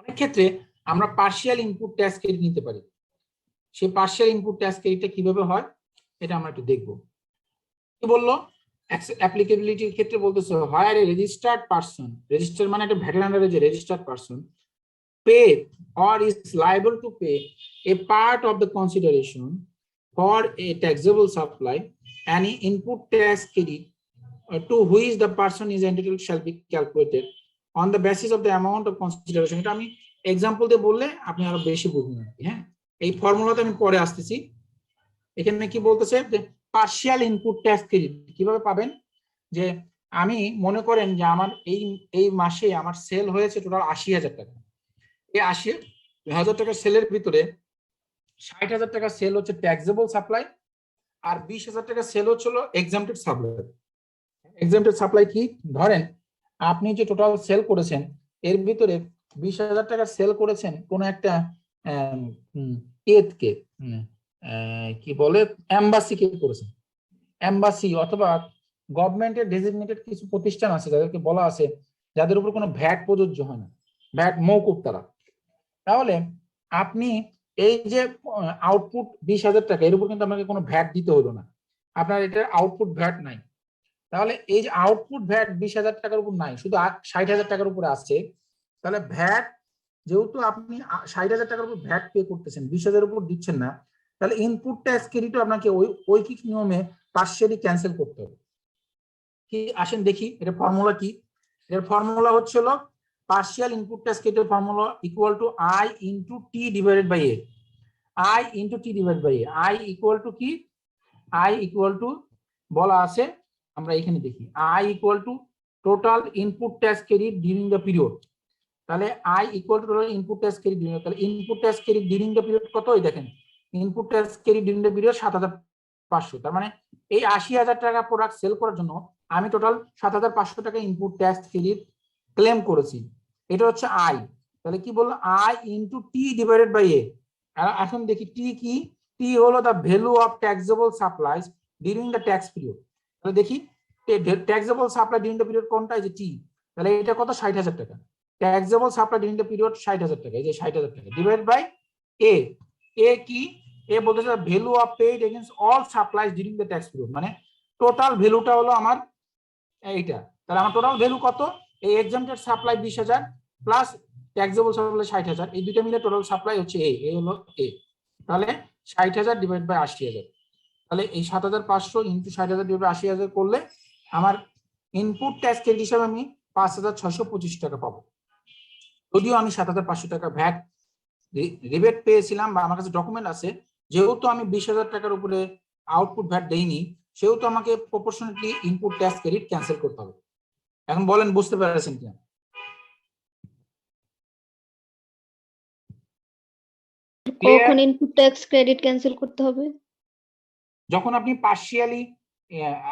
Speaker 1: অনেক ক্ষেত্রে আমরা পার্শিয়াল ইনপুট ট্যাক্স ক্রেডিট নিতে পারি। সেই পার্শিয়াল ইনপুট ট্যাক্স ক্রেডিটটা কিভাবে হয় এটা আমরা একটু দেখবো। কি বললো, অ্যাপ্লিকেবিলিটির ক্ষেত্রে বলতেছে, where a registered person, register মানে একটা ভ্যাটের আন্ডারে যে registered person, pay or is liable to pay a part of the consideration for a taxable supply, any input tax credit to which the person is entitled shall be calculated on the basis of the amount of consideration. এটা আমি এক্সাম্পল দিয়ে বললে আপনি আরো বেশি বুঝবেন। হ্যাঁ, এই ফর্মুলাতে আমি পরে আসতেছি। এখানে কি বলতেছে, যে পার্শিয়াল ইনপুট ট্যাক্স ক্রেডিট কিভাবে পাবেন, যে আমি মনে করেন যে আমার এই মাসে আমার সেল হয়েছে টোটাল 80,000 টাকা, এই 80,000 টাকার সেলের ভিতরে 60,000 টাকা সেল হচ্ছে ট্যাক্সেবল সাপ্লাই, আর 20,000 টাকা সেল হচ্ছিল এক্সাম্পটেড সাপ্লাই। এক্সাম্পটেড সাপ্লাই কি, ধরেন আপনি যে টোটাল সেল করেছেন এর ভিতরে 20,000 টাকা সেল করেছেন কোন একটা কে কি বলে এম্বাসিকে করেছেন, এম্বাসি অথবা গভর্নমেন্টের ডেজিগনেটেড কিছু প্রতিষ্ঠান আছে যাদেরকে বলা আছে, যাদের উপর কোনো ভ্যাট প্রযোজ্য হয় না, ভ্যাট মওকুফ তারা। তাহলে আপনি এই যে আউটপুট 20,000 টাকা, এর উপর কিন্তু আপনাকে কোনো ভ্যাট দিতে হলো না, আপনার এটার আউটপুট ভ্যাট নাই। তাহলে এই যে আউটপুট ভ্যাট 20,000 টাকার উপর নাই, শুধু 60,000 টাকার উপরে আছে, তাহলে ভ্যাট যেহেতু আপনি 60,000 টাকার উপর ভ্যাট পে করতেছেন, 20,000 উপর দিচ্ছেন না, তাহলে ইনপুট ট্যাক্স ক্রেডিটও আপনাকে ওই ঐকিক নিয়মে পার্শিয়ালি ক্যান্সেল করতে হবে। কি আসেন দেখি এটা ফর্মুলা কি। এর ফর্মুলা হচ্ছিল পার্শিয়াল ইনপুট ট্যাক্স ক্রেডিটের formula equal to I into T divided by A। I into T divide by A. I equal to কি? আই ইকুয়াল টু বলা আছে, আমরা এখানে দেখি, I equal to total input tax credit during the period. তাহলে I equal to total input tax credit during, তাহলে input tax credit during the period কত? এই দেখেন, input tax credit during the period 7,500। তার মানে এই 80,000 টাকা প্রোডাক্ট সেল করার জন্য আমি টোটাল 7,500 টাকা ইনপুট ট্যাক্স ক্রেডিট ক্লেম করেছি। এটা হচ্ছে আই। তাহলে কি বললো? I into T divided by A. এখন দেখি টি কি? টি হলো the value of taxable supplies during the tax period. তাহলে দেখি taxable supply during the period কোনটা? এই যে টি। তাহলে এটা কত? 60,000 টাকা। Taxable supply during the period 60,000 টাকা, এই যে 60,000 টাকা ডিভাইড বাই এ। এ কি? এ বলতেছে value of paid against all supplies during the tax period, মানে টোটাল ভ্যালুটা হলো আমার এইটা। তাহলে আমার টোটাল ভ্যালু কত? এই এক্সাম্পটেড সাপ্লাই 20,000 প্লাস ট্যাক্সেবল সাপ্লাই 60,000, এই দুটো মিলে টোটাল সাপ্লাই হচ্ছে এ হলো এ। তাহলে 60,000 ডিভাইড বাই 80,000। তাহলে এই 7,500 ইন্টু 60,000 ডিভাইড বাই 80,000 করলে আমার ইনপুট ট্যাক্স ক্রেডিট হিসাবে আমি 5,625 টাকা পাবো। যদিও আমি 7,500 টাকা ভ্যাট রিবেট পেয়েছিলাম বা আমার কাছে ডকুমেন্ট আছে, যেহেতু আমি 20,000 টাকার উপরে আউটপুট ভ্যাট দেইনি, সেহেতু আমাকে proportionally input tax credit cancel করতে হবে। এখন বলেন বুঝতে পেরেছেন কিনা?
Speaker 5: কখন ইনপুট ট্যাক্স ক্রেডিট ক্যান্সেল করতে হবে?
Speaker 1: যখন আপনি পার্শিয়ালি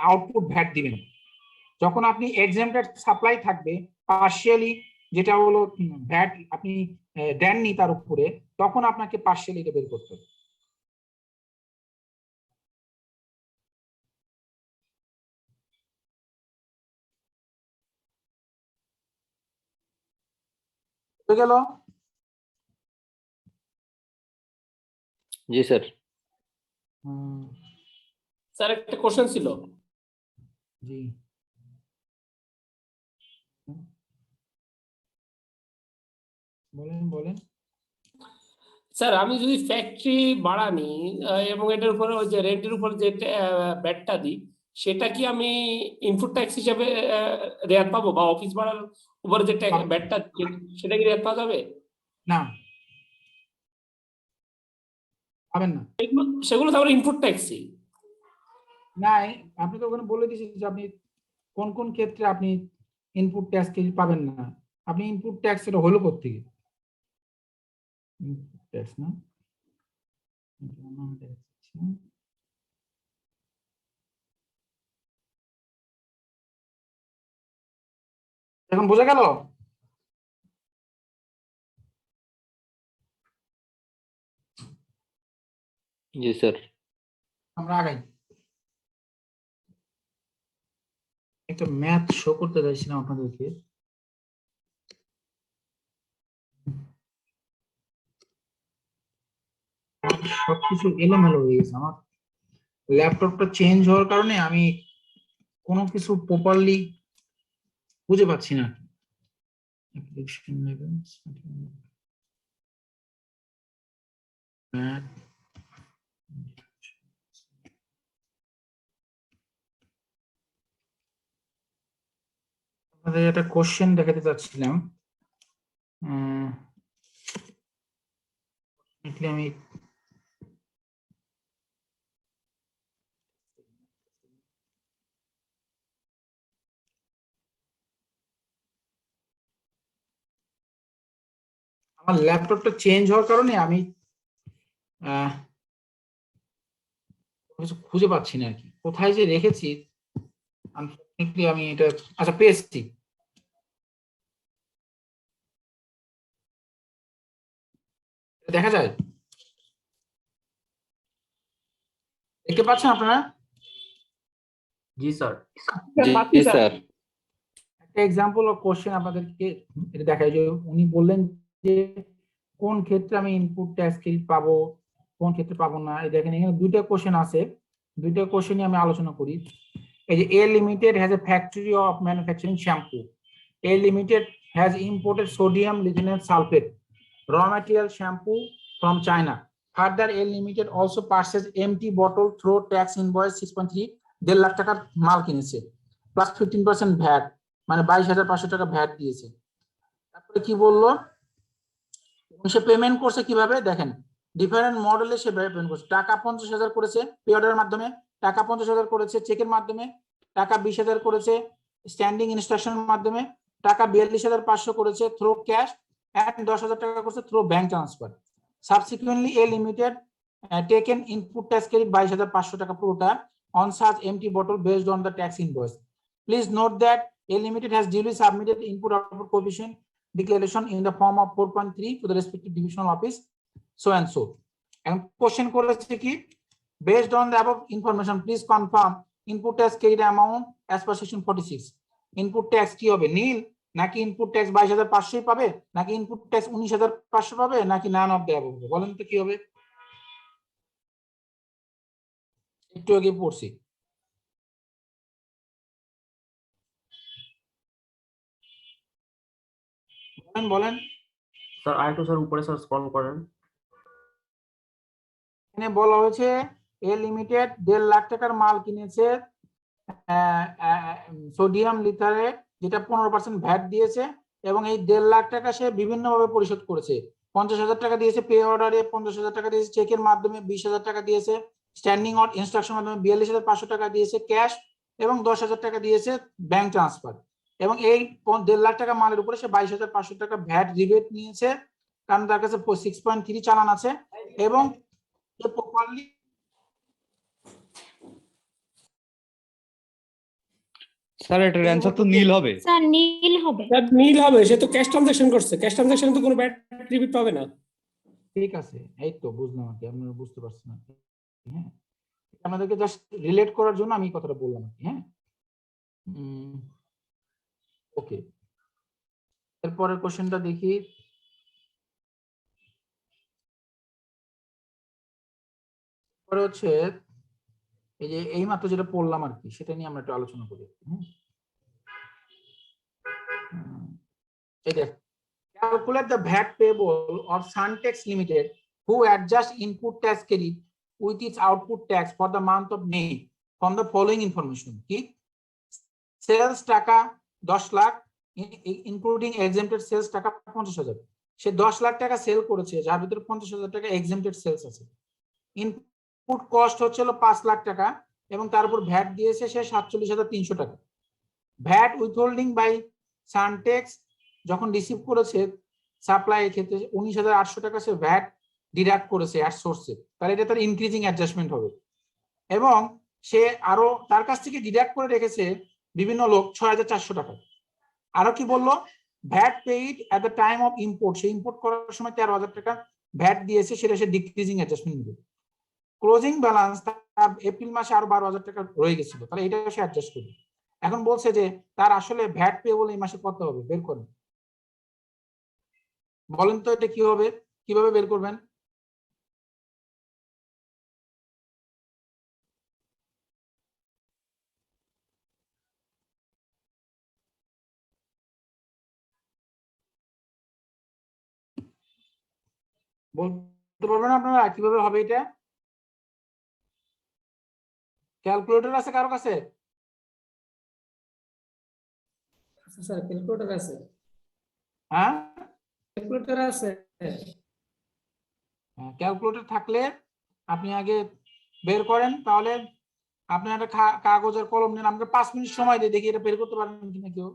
Speaker 1: আউটপুট ভ্যাট দিবেন, যখন আপনি এক্সাম্পটেড সাপ্লাই থাকবে পার্শিয়ালি, যেটা হলো ভ্যাট আপনি দেননি তার উপরে, তখন আপনাকে পার্শিয়ালি এটা বের করতে হবে। হয়ে গেল?
Speaker 2: জি স্যার।
Speaker 6: স্যার একটা কোশ্চেন ছিল।
Speaker 1: জি বলেন বলেন।
Speaker 6: স্যার আমি যদি ফ্যাক্টরি ভাড়া নিই এবং এটার উপরে ওই যে রেন্টের উপর যে ব্যাটটা দিই, সেটা কি আমি ইনপুট ট্যাক্স হিসাবে রেয়াত পাবো, বা অফিস ভাড়ার উপরে যে ব্যাটটা সেটা কি রেয়াত পাওয়া যাবে?
Speaker 1: না, পাবেন না।
Speaker 6: সেগুলো তো আমার ইনপুট ট্যাক্সই।
Speaker 1: না, আপনি তো ওখানে বলে দিয়েছেন যে আপনি কোন কোন ক্ষেত্রে আপনি ইনপুট ট্যাক্স ক্রেডিট পাবেন না। আপনি ইনপুট ট্যাক্স এটা হলো কোত্থেকে? ইনপুট ট্যাক্স না, এখন বোঝা গেল?
Speaker 2: জি স্যার।
Speaker 1: আমরা আগাই। একটা ম্যাথ শো করতে চাইছিলাম আপনাদেরকে। সবকিছু এলোমেলো হয়ে গেছে আমার, ল্যাপটপটা চেঞ্জ হওয়ার কারণে আমি কোনো কিছু প্রপারলি বুঝে পাচ্ছি না। আপনাদের একটা কোশ্চেন দেখাতে চাচ্ছিলাম। আমি আমার ল্যাপটপটা চেঞ্জ হওয়ার কারণে আমি কিছু খুঁজে পাচ্ছি না আর কি, কোথায় যে রেখেছি। আনফরচুনেটলি আমি এটা, আচ্ছা পেয়েছি। দেখা যায়? দেখতে পাচ্ছেন আপনারা?
Speaker 3: জি স্যার।
Speaker 2: জি স্যার।
Speaker 1: একটা এক্সাম্পল অফ কোশ্চেন আপনাদেরকে এটা দেখায় যে উনি বললেন যে কোন ক্ষেত্রে আমি ইনপুট ট্যাক্স ক্রেডিট পাবো, কোন ক্ষেত্রে পাবো না। এই দেখেন এখানে দুইটা কোশ্চেন আছে, দুইটা কোশ্চেনই আমি আলোচনা করি। এই যে a limited has a factory of manufacturing shampoo. A limited has imported sodium lithium sulphate raw material shampoo from China. Further, A Limited also purchased empty bottle through tax invoice 6.3, 1.5 lakh টাকার মাল কিনেছে, প্লাস 15% ভ্যাট, মানে 22,500 টাকা ভ্যাট দিয়েছে। তারপরে কি বললো? সে পেমেন্ট করছে কিভাবে দেখেন, ডিফারেন্ট মডেলে সে পেমেন্ট করছে। টাকা 50,000 করেছে পে অর্ডারের মাধ্যমে, টাকা 50,000 করেছে চেকের মাধ্যমে, টাকা 20,000 করেছে স্ট্যান্ডিং ইনস্ট্রাকশনের মাধ্যমে, টাকা 42,500 করেছে থ্রু ক্যাশ, and 10,000 টাকা করেছে through bank transfer. Subsequently a limited taken input tax credit 22,500 টাকা পুরোটা on such empty bottle based on the tax invoice. Please note that A Limited has duly submitted input output coefficient declaration in the form of 4.3 to the respective divisional office so and so. And question করেছে কি, based on the above information please confirm input tax credit amount as per section 46. Input tax কি হবে, নীল নাকি input tax 22,500 পাবে, নাকি input tax 19,500 পাবে, নাকি none of the above হবে? বলেন তো কি হবে? একটু আগে পড়ছি। বলেন
Speaker 7: স্যার আরেকটু স্যার উপরে স্যার স্ক্রল করেন।
Speaker 1: এখানে বলা হয়েছে এ লিমিটেড 1.5 লাখ টাকার মাল কিনেছে সোডিয়াম লিথারেট, যেটা 15% ভ্যাট দিয়েছে, এবং এই 1.5 লাখ টাকা সে বিভিন্নভাবে পরিশোধ করেছে। 50,000 টাকা দিয়েছে পে অর্ডারে, 50,000 টাকা দিয়েছে চেকের মাধ্যমে, 20,000 টাকা দিয়েছে স্ট্যান্ডিং অন ইনস্ট্রাকশন মাধ্যমে, 42,500 টাকা দিয়েছে ক্যাশ, এবং 10,000 টাকা দিয়েছে ব্যাংক ট্রান্সফার। এবং এই 1.5 লাখ টাকা মালের উপরে সে 22,500 টাকা ভ্যাট রিবেট নিয়েছে, কারণ তার কাছে 6.3 চালান আছে, এবং প্রপারলি
Speaker 8: স্যার এটার অ্যানসার তো নীল হবে।
Speaker 5: স্যার নীল হবে।
Speaker 6: স্যার নীল হবে, সে তো ক্যাশ ট্রানজাকশন করছে, ক্যাশ ট্রানজাকশনে তো কোনো ব্যাড রিবিট পাবে না।
Speaker 1: ঠিক আছে, এই তো বুঝলাম আর কি, আপনারা বুঝতে পারছেন আর কি। হ্যাঁ, আপনাদেরকে জাস্ট রিলেট করার জন্য আমি কথাটা বললাম আর কি। হ্যাঁ, ওকে, এরপরের কোশ্চেনটা দেখি। পরে হচ্ছে এই যে এইমাত্র যেটা পড়লাম আর কি, সেটা নিয়ে আমরা একটু আলোচনা করি। এই দেখ, calculate the VAT payable of Suntex Limited who adjust input tax credit with its output tax for the month of May from the following information. কি সেলস টাকা 10 লাখ ইনক্লুডিং এক্সেম্পটেড সেলস টাকা 50,000, সে 10 লাখ টাকা সেল করেছে, যার ভিতরে 50,000 টাকা এক্সেম্পটেড সেলস আছে। ইনপুট কস্ট হচ্ছিল 5 লাখ টাকা, এবং তার উপর ভ্যাট দিয়েছে সে 47,300 টাকা। ভ্যাট উইথহোল্ডিং বাই সানটেক্স যখন রিসিভ করেছে সাপ্লাই এর ক্ষেত্রে 19,800 টাকা সে ভ্যাট ডিডাক্ট করেছে অ্যাট সোর্সে, তাহলে এটা তার ইনক্রিজিং অ্যাডজাস্টমেন্ট হবে। এবং সে আরো তার কাছ থেকে ডিডাক্ট করে রেখেছে বিভিন্ন লোক 6,400 টাকা। আরো কি বললো, VAT paid at the time of import, say import করার সময় 13,000 টাকা ভ্যাট দিয়েছে, সেটা সে ডিক্রিজিং অ্যাডজাস্টমেন্ট নেবে। ক্লোজিং ব্যালেন্স তার এপ্রিল মাসে আরো 12,000 টাকা রয়ে গেছিল, তাহলে এটা সে অ্যাডজাস্ট করবে। এখন বলছে যে তার আসলে ভ্যাট পেয়েবল এই মাসে কত হবে, বের করেন। বলেন তো এটা কি হবে, কিভাবে বের করবেন? বলতে পারবেন আপনারা কিভাবে হবে এটা? ক্যালকুলেটর আছে কারো কাছে?
Speaker 6: স্যার ক্যালকুলেটর আছে,
Speaker 1: হ্যাঁ,
Speaker 6: ক্যালকুলেটর আছে।
Speaker 1: ক্যালকুলেটর থাকলে আপনি আগে বের করেন, তাহলে আপনি একটা কাগজ আর কলম নেন, আমাকে 5 মিনিট সময় দিয়ে দেখি এটা বের করতে পারবেন কিনা কেউ।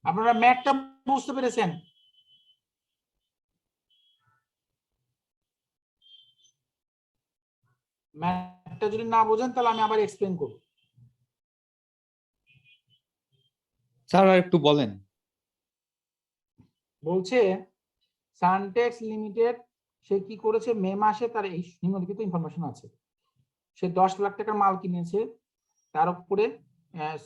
Speaker 1: আপনারা ম্যাথটা বুঝতে পেরেছেন? ম্যাথটা যদি না বোঝেন তাহলে আমি আবার এক্সপ্লেইন করব।
Speaker 8: স্যার আর একটু বলেন।
Speaker 1: বলছে সানটেক্স লিমিটেড সে কি করেছে, মে মাসে তার এই নিম্নলিখিত ইনফরমেশন আছে। সে 10 লাখ টাকার মাল কিনেছে, তার উপরে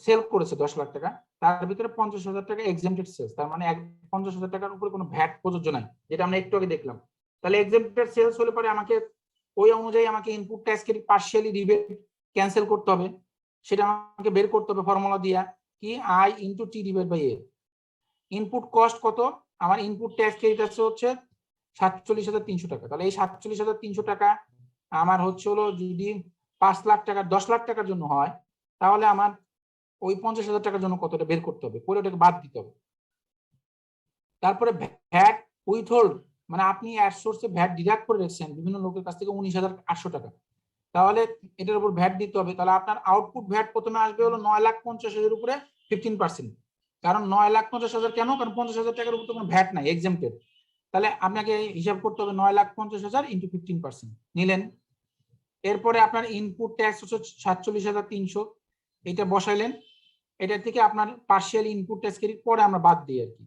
Speaker 1: সেল করেছে 10 লাখ টাকা, তার ভিতরে 50,000 টাকা এক্সেম্পটেড সেলস, তার মানে 50,000 টাকার উপরে কোনো ভ্যাট প্রযোজ্য নাই, যেটা আমরা একটু আগে দেখলাম। তাহলে এক্সেম্পটেড সেলস হলে পরে আমাকে ওই অনুযায়ী আমাকে input tax credit partially rebate cancel করতে হবে, সেটা আমাকে বের করতে হবে ফর্মুলা দিয়া, কি I into T divide by A. Input cost কত, আমার ইনপুট ট্যাক্স ক্রেডিট আছে হচ্ছে 47,300 টাকা, তাহলে এই 47,300 টাকা আমার হচ্ছে হলো যদি 5 লাখ টাকা 10 লাখ টাকার জন্য হয়, তাহলে আমার ওই 50,000 টাকার জন্য কতটা বের করতে হবে, করে ওটাকে বাদ দিতে হবে। তারপরে ভ্যাট উইথহোল্ড মানে আপনি অ্যাড সোর্সে ভ্যাট ডিডাক্ট করে রেখেছেন বিভিন্ন লোকের কাছ থেকে 19,800 টাকা, তাহলে এটার উপর ভ্যাট দিতে হবে। তাহলে আপনার আউটপুট ভ্যাট প্রথমে আসবে হলো 9,50,000 উপরে 15%। কারণ 9,50,000 কেন? কারণ 50,000 টাকার উপর তো কোনো ভ্যাট নাই, এক্সাম্পটেড। তাহলে আপনাকে হিসাব করতে হবে 9,50,000 ইন্টু 15% নিলেন। এরপরে আপনার ইনপুট ট্যাক্স হচ্ছে 47,300, এটা বসাইলেন। এটা থেকে আপনার পার্শিয়াল ইনপুট ট্যাক্স ক্রেডিট পরে আমরা বাদ দিই আর কি।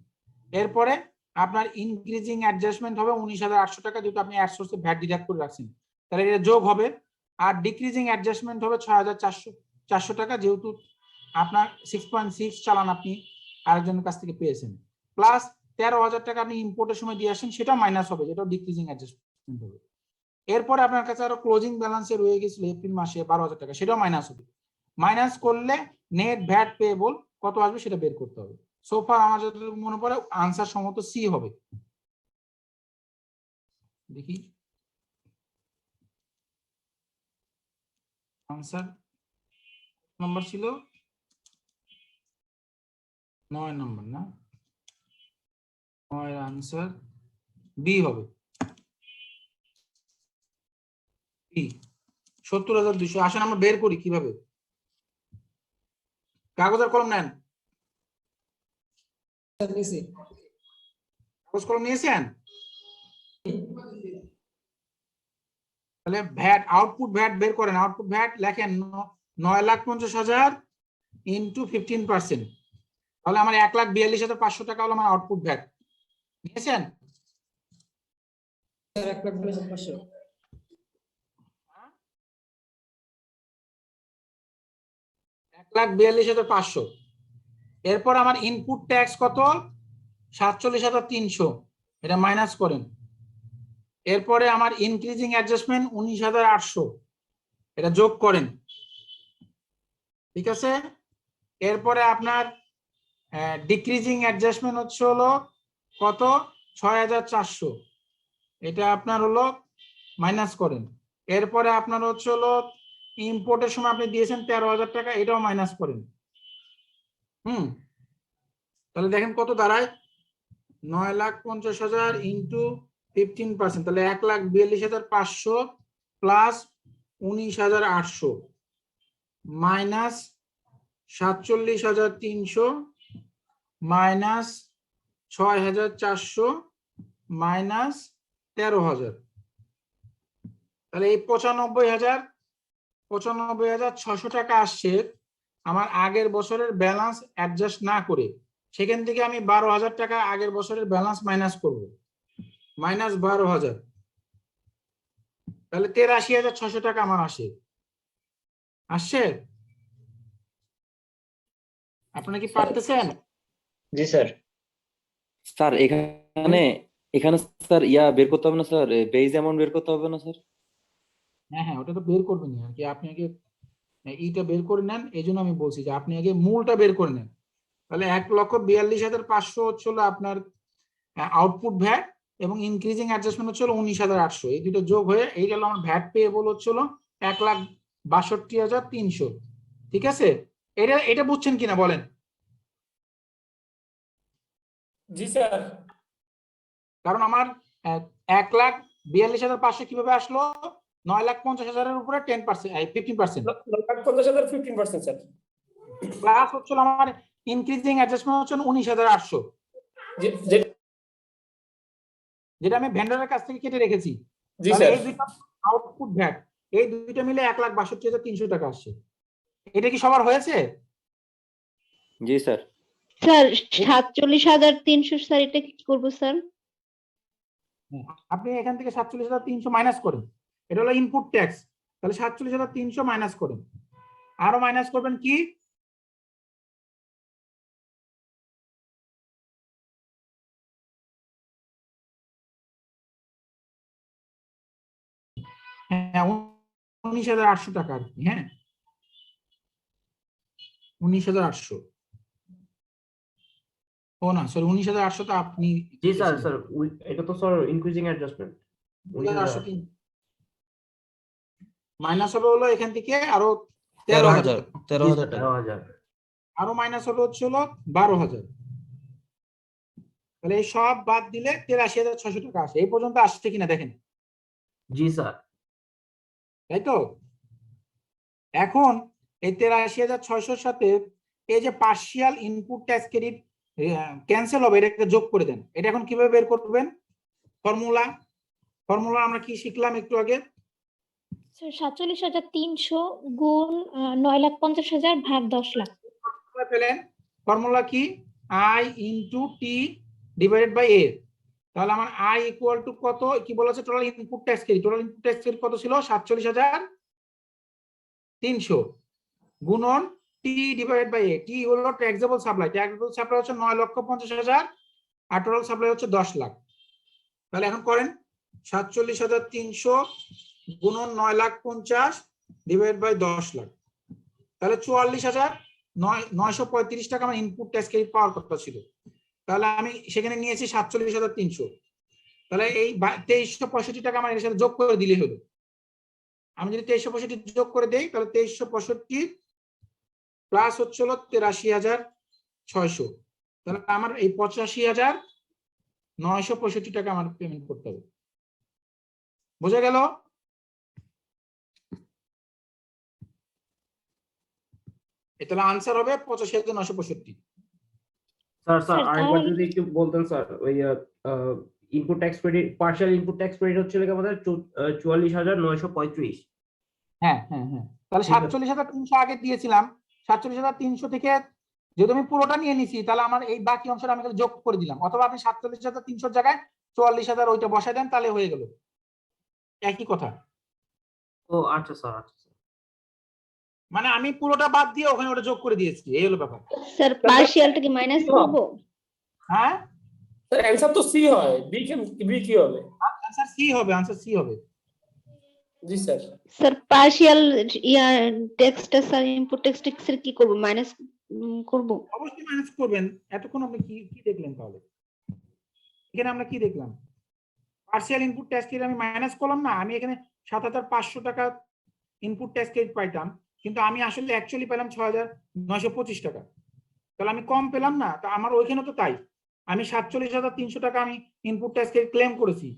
Speaker 1: এরপরে আপনার ইনক্রিজিং অ্যাডজাস্টমেন্ট হবে 19,800 টাকা, যেহেতু আপনি অ্যাড সোর্সে ভ্যাট ডিডাক্ট করে রাখছেন, তাহলে এটা যোগ হবে। আর ডিক্রিজিং অ্যাডজাস্টমেন্ট হবে 6,400 টাকা, যেহেতু আপনার 6.6 চালান আপনি আরেকজনের কাছ থেকে পেয়েছেন, প্লাস 13,000 টাকা আপনি ইম্পোর্টের সময় দিয়ে আসেন, সেটা মাইনাস হবে, যেটা ডিক্রিজিং অ্যাডজাস্টমেন্ট হবে। এরপরে আপনার কাছে আরো ক্লোজিং ব্যালেন্সে রয়ে গেছিল এপ্রিল মাসে 12,000 টাকা, সেটাও মাইনাস হবে। মাইনাস করলে নেট ভ্যাট পেয়েবল কত আসবে সেটা বের করতে হবে। সোফার আমার যতটুকু মনে পড়ে আনসার সম্ভবত সি হবে। দেখি আনসার নাম্বার ছিল 9 নম্বর না, 9 আনসার বি হবে। বি 70,200। আসেন আমরা বের করি কিভাবে। কাগজ আর কলম নেন। কাগজ কলম নিয়েছেন? তাহলে ভ্যাট আউটপুট ভ্যাট বের করেন। আউটপুট ভ্যাট লেখেন 9,50,000 ইন্টু 15%, তাহলে আমার 1,42,500 টাকা হলো আমার আউটপুট ভ্যাট। নিয়েছেন? 1,42,500। এরপর আমার ইনপুট ট্যাক্স কত? 47,300, এটা মাইনাস করেন। এরপরে আমার ইনক্রিজিং অ্যাডজাস্টমেন্ট 19,800, এটা যোগ করেন। ঠিক আছে। এরপরে আপনার ডিক্রিজিং অ্যাডজাস্টমেন্ট হচ্ছে হলো কত? 6,400, এটা আপনার হলো মাইনাস করেন। এরপরে আপনার হচ্ছে হলো ইম্পোর্টের সময় আপনি দিয়েছেন 13,000 টাকা, এটাও মাইনাস করেন। তাহলে দেখেন কত দাঁড়ায়, 9,50,000 ইন্টু 15%, তাহলে 1,42,500 প্লাস 19,800 মাইনাস 47,300 মাইনাস 6,400 মাইনাস 13,000, তাহলে এই 95,600 টাকা আসছে আমার আগের বছরের ব্যালেন্স অ্যাডজাস্ট না করে। সেখান থেকে আমি 12,000 টাকা আগের বছরের ব্যালেন্স মাইনাস করব, মাইনাস 12,000, তাহলে 83,600 টাকা আমার আসে। আসছে? আপনারা কি পারতেছেন?
Speaker 9: জি স্যার।
Speaker 2: স্যার এখানে স্যার বের করতে হবে না স্যার, বেজ অ্যামাউন্ট বের করতে হবে না স্যার?
Speaker 1: হ্যাঁ হ্যাঁ, ওটা তো বের করবেন আর কি। আপনি আগে এইটা বের করে নেন, এই জন্য আমি বলছি যে আপনি আগে মূলটা বের করে নেন। তাহলে 1,42,500 হচ্ছিল আপনার আউটপুট ভ্যাট, এবং ইনক্রিজিং অ্যাডজাস্টমেন্ট হচ্ছিল 19,800, এই দুটো যোগ হয়ে এই গেল আমার ভ্যাট পেয়েবল হচ্ছিল 1,62,300। ঠিক আছে, এটা বুঝছেন কিনা বলেন?
Speaker 6: জি স্যার।
Speaker 1: কারণ আমার 1,42,500 কিভাবে আসলো? 9,50,000 উপরে 10%, 15%,
Speaker 6: 9,50,000 15% স্যার।
Speaker 1: প্লাস হচ্ছিল আমার ইনক্রিজিং অ্যাডজাস্টমেন্ট হচ্ছে 19,800, যেটা আমি ভেন্ডরের কাছ থেকে কেটে রেখেছি।
Speaker 6: জি স্যার।
Speaker 1: এই দুইটা আউটপুট ভ্যাট, এই দুইটা মিলে 1,62,300 টাকা আসছে। এটা কি সবার হয়েছে?
Speaker 2: জি স্যার।
Speaker 5: স্যার 47,300, স্যার এটা কি করবো স্যার?
Speaker 1: আপনি এখান থেকে 47,300 মাইনাস করেন, এটা হলো ইনপুট ট্যাক্স, তাহলে 47,300 মাইনাস করেন। আরো মাইনাস করবেন কি? হ্যাঁ, 19,800 টাকা আর কি। হ্যাঁ, 19,800। ও না সরি, 19,800 তো আপনি।
Speaker 7: জি স্যার, স্যার এটা তো স্যার ইনক্রিজিং অ্যাডজাস্টমেন্ট।
Speaker 1: মাইনাস হবে হলো এখান থেকে আরো
Speaker 8: 13,000
Speaker 7: 13,000
Speaker 1: আরো মাইনাস হবে হচ্ছে হলো 12,000। তাহলে এই সব বাদ দিলে 83,600 টাকা আসে। এই পর্যন্ত আসছে কিনা দেখেন,
Speaker 7: জি স্যার।
Speaker 1: তাই তো? এখন এই 83,600 সাথে এই যে partial input tax credit cancel হবে, এটাকে যোগ করে দেন। এটা এখন কিভাবে বের করবেন? ফর্মুলা আমরা কি শিখলাম একটু আগে?
Speaker 9: স্যার 47,300 গুণ 9,50,000 ভাগ 10 লাখ।
Speaker 1: পেলেন ফর্মুলা কি? I into T divided by A. তাহলে আমার আই ইকুয়াল টু কত কি বলেছে? Total input tax credit. Total input tax credit কত ছিল? 47,300 গুণন টি ডিভাইডেড বাই এ। টি হলো ট্যাক্সেবল সাপ্লাই। ট্যাক্সেবল সাপ্লাই হচ্ছে 9,50,000 আর টোটাল সাপ্লাই হচ্ছে 10 লাখ। তাহলে এখন করেন 47,300 গুণন 9,50,000 ডিভাইড বাই 10 লাখ। তাহলে 44,935 টাকা আমার ইনপুট ট্যাক্স ক্রেডিট পাওয়ার কথা ছিল। তাহলে আমি সেখানে নিয়েছি 47,300। তাহলে এই 2365 টাকা আমার এর সাথে যোগ করে দিলেই হলো। আমি যদি 2365 যোগ করে দেই তাহলে 2365 প্লাস হচ্ছে হলো 83,600। তাহলে আমার এই 85,965 টাকা আমার পেমেন্ট করতে হবে। বোঝা গেল? তাহলে আনসার হবে 85,965।
Speaker 7: স্যার
Speaker 9: স্যার,
Speaker 7: আরেকবার
Speaker 9: তাহলে-
Speaker 7: যদি একটু বলতেন স্যার, ওই input tax credit, partial input tax credit হচ্ছে কি আমাদের 44,935।
Speaker 1: হ্যাঁ হ্যাঁ হ্যাঁ, তাহলে
Speaker 7: ঠিক আছে।
Speaker 1: 47,300 আগে দিয়েছিলাম। 47,300 থেকে যদি আমি পুরোটা নিয়ে নিছি তাহলে আমার এই বাকি অংশটা আমি যোগ করে দিলাম, অথবা আপনি 47,300 জায়গায় 44,000 ওইটা বসায় দেন, তাহলে হয়ে গেল। একই কথা।
Speaker 7: ও আচ্ছা স্যার, আচ্ছা স্যার।
Speaker 1: মানে আমি পুরোটা বাদ দিয়ে ওখানে ওটা যোগ করে দিয়েছি, এই হলো ব্যাপার।
Speaker 5: স্যার পার্শিয়ালটা কি মাইনাস করব?
Speaker 1: হ্যাঁ,
Speaker 6: স্যার অ্যান্সার তো সি হয়, বি কি হবে?
Speaker 1: আনসার সি হবে, আনসার সি হবে।
Speaker 6: জি স্যার।
Speaker 5: স্যার পার্শিয়াল টেক্সটটা স্যার ইনপুট টেক্সটের কি করব? মাইনাস করব?
Speaker 1: অবশ্যই মাইনাস করবেন। এতক্ষণ আপনি কি কি দেখলেন তাহলে? এখানে আমরা কি দেখলাম? পার্শিয়াল ইনপুট ট্যাক্স ক্রেডিট আমি মাইনাস করলাম না। আমি এখানে 7,500 টাকা ইনপুট ট্যাক্স ক্রেডিট পাইতাম, কিন্তু আমি আসলে অ্যাকচুয়ালি পেলাম 6,925 টাকা। তাহলে আমি কম পেলাম না? তা আমার ওইখানে তো তাই, আমি 47,300 টাকা আমি ইনপুট ট্যাক্স ক্রেডিট ক্লেম করেছি।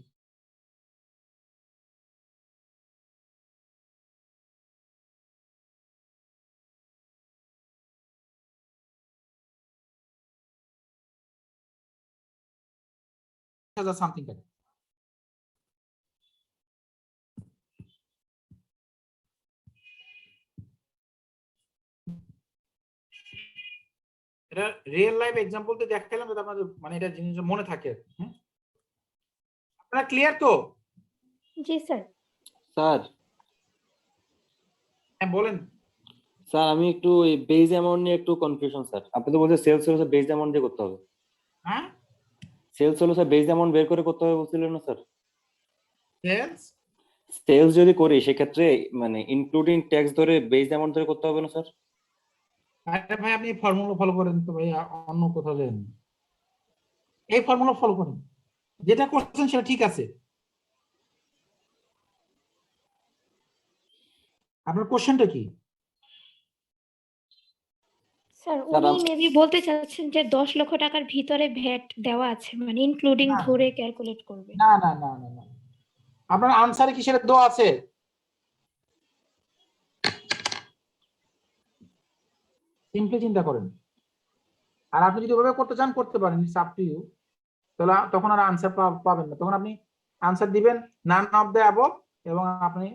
Speaker 1: সামথিং টাকা। এটা রিয়েল লাইফ এক্সাম্পল তে দেখালাম যাতে আপনাদের মানে এটা জিনিস মনে থাকে। হ্যাঁ, আপনারা ক্লিয়ার তো?
Speaker 9: জি স্যার।
Speaker 2: স্যার
Speaker 1: হ্যাঁ বলেন।
Speaker 2: স্যার আমি একটু এই বেজ অ্যামাউন্ট নিয়ে একটু কনফিউশন স্যার। আপনি তো বলছেন সেলস হলো বেজ অ্যামাউন্ট দিয়ে করতে হবে।
Speaker 1: হ্যাঁ,
Speaker 2: সেলস হলো স্যার বেজ অ্যামাউন্ট বের করে করতে হবে বলছিলেন না স্যার?
Speaker 1: সেলস
Speaker 2: সেলস যদি করি সেক্ষেত্রে মানে ইনক্লুডিং ট্যাক্স ধরে বেজ অ্যামাউন্ট ধরে করতে হবে না স্যার?
Speaker 1: আরে ভাই আপনি ফর্মুলা ফলো করেন তো ভাই, অন্য কোথাও যান। এই ফর্মুলা ফলো করেন, যেটা করছেন সেটা ঠিক আছে। আপনার কোশ্চেনটা কি?
Speaker 9: স্যার
Speaker 2: স্যার,
Speaker 9: উনি মেবি বলতে চাচ্ছেন যে 10 লক্ষ টাকার ভিতরে ভ্যাট দেওয়া আছে, মানে ইনক্লুডিং
Speaker 1: না।
Speaker 9: ধরে ক্যালকুলেট করবে।
Speaker 1: না না না না না, আপনার আনসারে কি সেটা দেওয়া আছে? সিম্পলি চিন্তা করেন। আর আপনি যদি ওভাবে করতে চান করতে পারেন, ইটস আপ টু ইউ। তাহলে তখন আর আনসার পাবেন না, তখন আপনি আনসার দিবেন নান অফ দ্য অ্যাবভ, এবং আপনি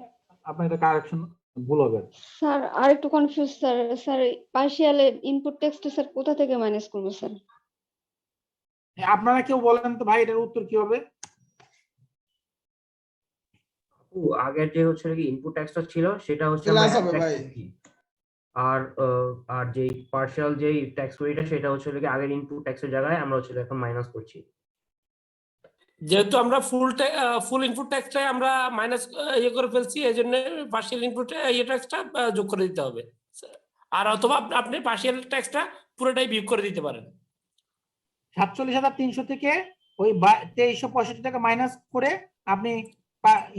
Speaker 1: এটা কারেকশন ভুল হবে।
Speaker 5: স্যার আর একটু confuse sir. Sir partial input text sir কোথা থেকে মাইনাস করব স্যার?
Speaker 1: আপনারা কেউ বলেন তো ভাই এটার উত্তর কি হবে?
Speaker 7: আগের যে হচ্ছে কি ইনপুট ট্যাক্সটা ছিল সেটা হচ্ছে
Speaker 4: Class
Speaker 7: আমরা
Speaker 4: হবে
Speaker 7: tax
Speaker 4: ভাই।
Speaker 7: দিচ্ছি। আর যেই পার্শিয়াল যেই ট্যাক্স ক্রেডিটটা সেটা হচ্ছে কি আগের ইনপুট ট্যাক্সের জায়গায় আমরা হচ্ছে এখন মাইনাস করছি।
Speaker 6: যেহেতু আমরা ফুল ইনপুট ট্যাক্সটাই আমরা মাইনাস ইয়ে করে ফেলছি, এই জন্য পার্শিয়াল ইনপুট ইয়ে ট্যাক্সটা যোগ করে দিতে হবে। আর অথবা আপনি পার্শিয়াল ট্যাক্সটা পুরোটাই বিয়োগ করে দিতে পারেন।
Speaker 1: 47,300 থেকে ওই 2365 টাকা মাইনাস করে আপনি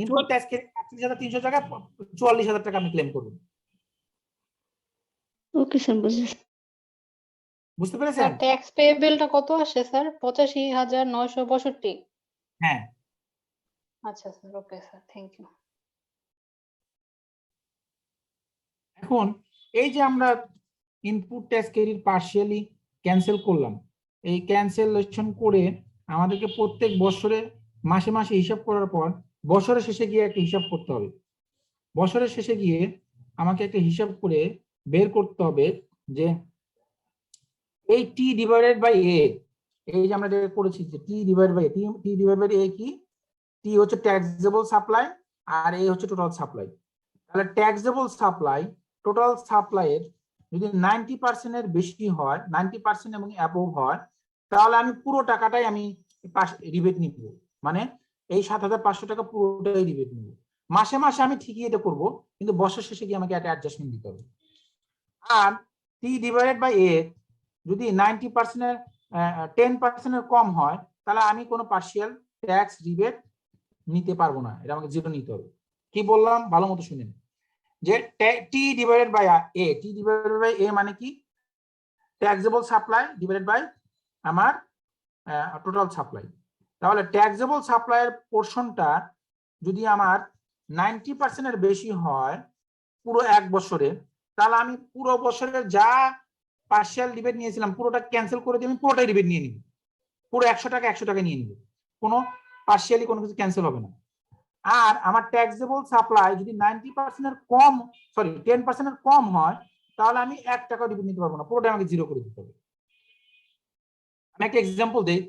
Speaker 1: ইনপুট ট্যাক্স 48,300 টাকা 44,000 টাকা আপনি ক্লেম করবেন।
Speaker 5: ওকে স্যার, বুঝেছি।
Speaker 1: বুঝতে পেরেছেন?
Speaker 10: ট্যাক্স পেয়েবলটা কত আসে স্যার? 85,962।
Speaker 1: হ্যাঁ,
Speaker 10: আচ্ছা sir, okay sir, thank you.
Speaker 1: এখন এই যে আমরা input tax credit partially cancel করলাম, এই ক্যান্সেলেশন করে আমাদেরকে প্রত্যেক বছরে মাসে মাসে হিসাব করার পর বছরের শেষে গিয়ে একটা হিসাব করতে হবে। বছরের শেষে গিয়ে আমাকে একটা হিসাব করে বের করতে হবে যে এই টি ডিভাইডেড বাই এ, এই যে আমরা যেটা করেছি যে T divide by T divide by A কি, টি হচ্ছে ট্যাক্সেবল সাপ্লাই আর এ হচ্ছে টোটাল সাপ্লাই। তাহলে ট্যাক্সেবল সাপ্লাই টোটাল সাপ্লাইয়ের যদি 90% এর বেশি হয়, 90% এবং অ্যাবভ হয়, তাহলে আমি পুরো টাকাটাই আমি রিবেট নিব, মানে এই 7,500 টাকা পুরোটাই রিবেট নিব। মাসে মাসে আমি ঠিকই এটা করব, কিন্তু বছর শেষে গিয়ে আমাকে একটা অ্যাডজাস্টমেন্ট দিতে হবে। আর টি ডিভাইডেড বাই এ যদি 90% এর 10% এর কম হয়, তাহলে আমি কোনো পার্শিয়াল ট্যাক্স রিবেট নিতে পারবো না, এটা আমাকে জিরো নিতে হবে। কি বললাম ভালো মতো শুনেন, যে T divided by A, T divided by A মানে কি, ট্যাক্সেবল সাপ্লাই ডিভাইডেড বাই আমার টোটাল সাপ্লাই। তাহলে ট্যাক্সেবল সাপ্লাইয়ের পোরশনটা যদি আমার 90% এর বেশি হয় পুরো এক বছরে, তাহলে আমি পুরো বছরের যা পার্শিয়াল রিবেট নিয়েছিলাম পুরোটা ক্যান্সেল করে দিয়ে আমি পুরোটাই রিবেট নিয়ে নিব, পুরো 100 টাকা নিয়ে নিব, কোনো পার্শিয়ালি কোনো কিছু ক্যান্সেল হবে না। আর আমার ট্যাক্সেবল সাপ্লাই যদি 90% এর কম, সরি 10% এর কম হয়, তাহলে আমি 1 টাকা রিবেট নিতে পারবো না, পুরোটা আমাকে জিরো করে দিতে হবে। আমি একটা এক্সাম্পল দেই,